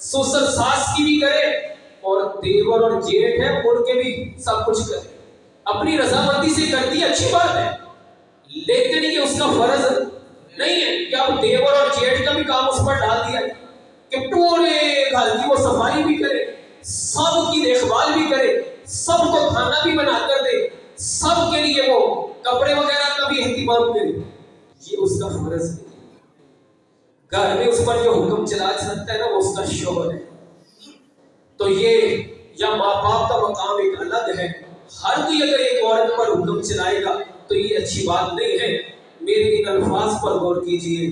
S1: سسر ساس کی بھی کرے، اور دیور اور جیٹھ ہے ان کے بھی سب کچھ کرے، اپنی رضامندی سے کرتی ہے، اچھی بات ہے، لیکن یہ اس کا فرض نہیں ہے کہ اب دیور اور جیٹھ کا بھی کام اس پر ڈال دیا کہ پورے گھر کی وہ صفائی بھی کرے، سب کی دیکھ بھال بھی کرے، سب کو کھانا بھی بنا کر دے، سب کے لیے وہ کپڑے وغیرہ کا بھی اہتمام کرے۔ یہ اس کا فرض ہے۔ گھر میں اس پر جو حکم چلا سکتا ہے نا، وہ اس کا شوہر ہے۔ تو یہ یا ماں باپ کا مقام ایک الگ ہے، ہر کوئی اگر ایک عورت پر حکم چلائے گا تو یہ اچھی بات نہیں ہے۔ میرے ان الفاظ پر غور کیجئے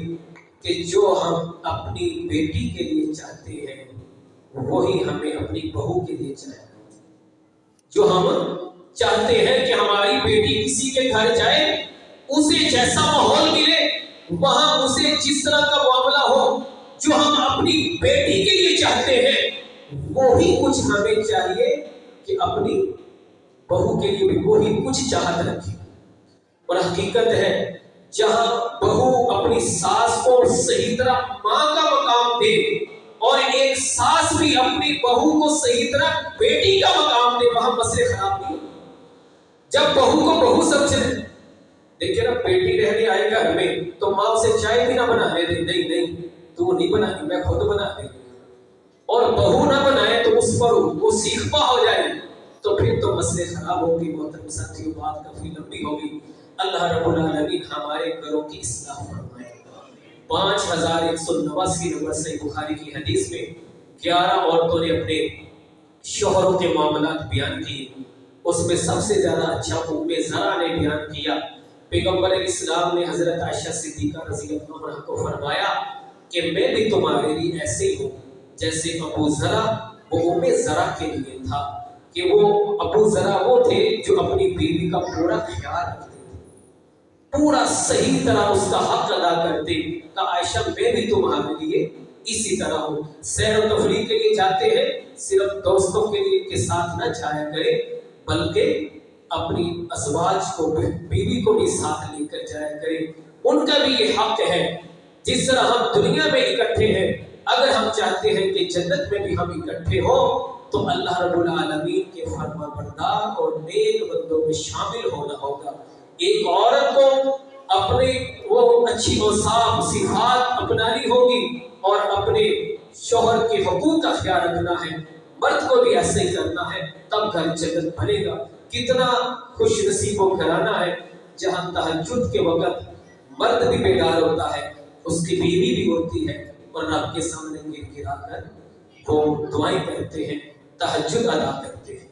S1: کہ جو ہم اپنی بیٹی کے لیے چاہتے ہیں وہی ہمیں اپنی بہو کے لیے چاہیے۔ جو ہم چاہتے ہیں کہ ہماری بیٹی کسی کے گھر جائے، اسے جیسا ماحول ملے، وہاں اسے جس طرح کا معاملہ ہو، جو ہم اپنی بیٹی کے لیے چاہتے ہیں وہی کچھ ہمیں چاہیے کہ اپنی بہو کے لیے بھی وہی کچھ چاہت رکھے۔ اور حقیقت ہے جہاں بہو اپنی ساس کو صحیح طرح ماں کا مقام دے اور ایک ساس بھی اپنی بہو کو صحیح طرح بیٹی کا مقام دے، وہاں مسئلے خراب نہیں ہوتے۔ جب بہو کو بہو سمجھے، لیکن اب بیٹی رہنے آئے گھر میں تو ماں اسے چائے بھی نہ بنانے دے، نہیں تو نہیں بنانی، میں خود بنا دیں گی، اور بہو نہ بنائے تو اس پر وہ سیخپا ہو جائے تو پھر تو مسئلے خراب ہوگی. محترم ساتھیوں بات کافی لمبی ہوگی. اللہ رب العالمین ہمارے گھروں کی اصلاح فرمائے. 5189 نمبر صحیح بخاری کی حدیث میں 11 عورتوں نے اپنے شوہروں کے معاملات بیان کیے. اس میں سب سے زیادہ اچھا ام زرع نے بیان کیا. پیغمبر اسلام نے حضرت عائشہ صدیقہ رضی اللہ عنہا کو فرمایا کہ میں بھی تمہارے لیے ایسے ہی ہوں جیسے ابو زرع وہ ام زرع کے لیے تھا. کہ وہ ابو زرع وہ تھے جو اپنی بیوی کا پورا خیال رکھتے تھے, پورا صحیح طرح اس کا حق ادا کرتے. کہ عائشہ میں بھی تمہارے لیے اسی طرح ہوں. سیر و تفریح کے لیے جاتے ہیں صرف دوستوں کے لیے کے ساتھ نہ جایا کرے بلکہ اپنی ازواج کو بیوی کو بھی ساتھ لے کر جایا کرے. ان کا بھی یہ حق ہے. جس طرح ہم دنیا میں اکٹھے ہیں اگر ہم چاہتے ہیں کہ جنت میں بھی ہم اکٹھے ہوں تو اللہ رب العالمین کے فرما بردار اور نیک بندوں میں شامل ہونا ہوگا. ایک عورت کو اپنے وہ اچھی اوصاف صفات اپنانی ہوگی اور اپنے شوہر کے حقوق کا خیال رکھنا ہے. مرد کو بھی ایسے ہی کرنا ہے تب گھر جنت بنے گا. کتنا خوش نصیب و گھرانہ ہے جہاں تہجد کے وقت مرد بھی بیدار ہوتا ہے, اس کی بیوی بھی ہوتی ہے اور رب کے سامنے گر گرا کر وہ دعائیں کرتے ہیں, تہجد ادا کرتے ہیں.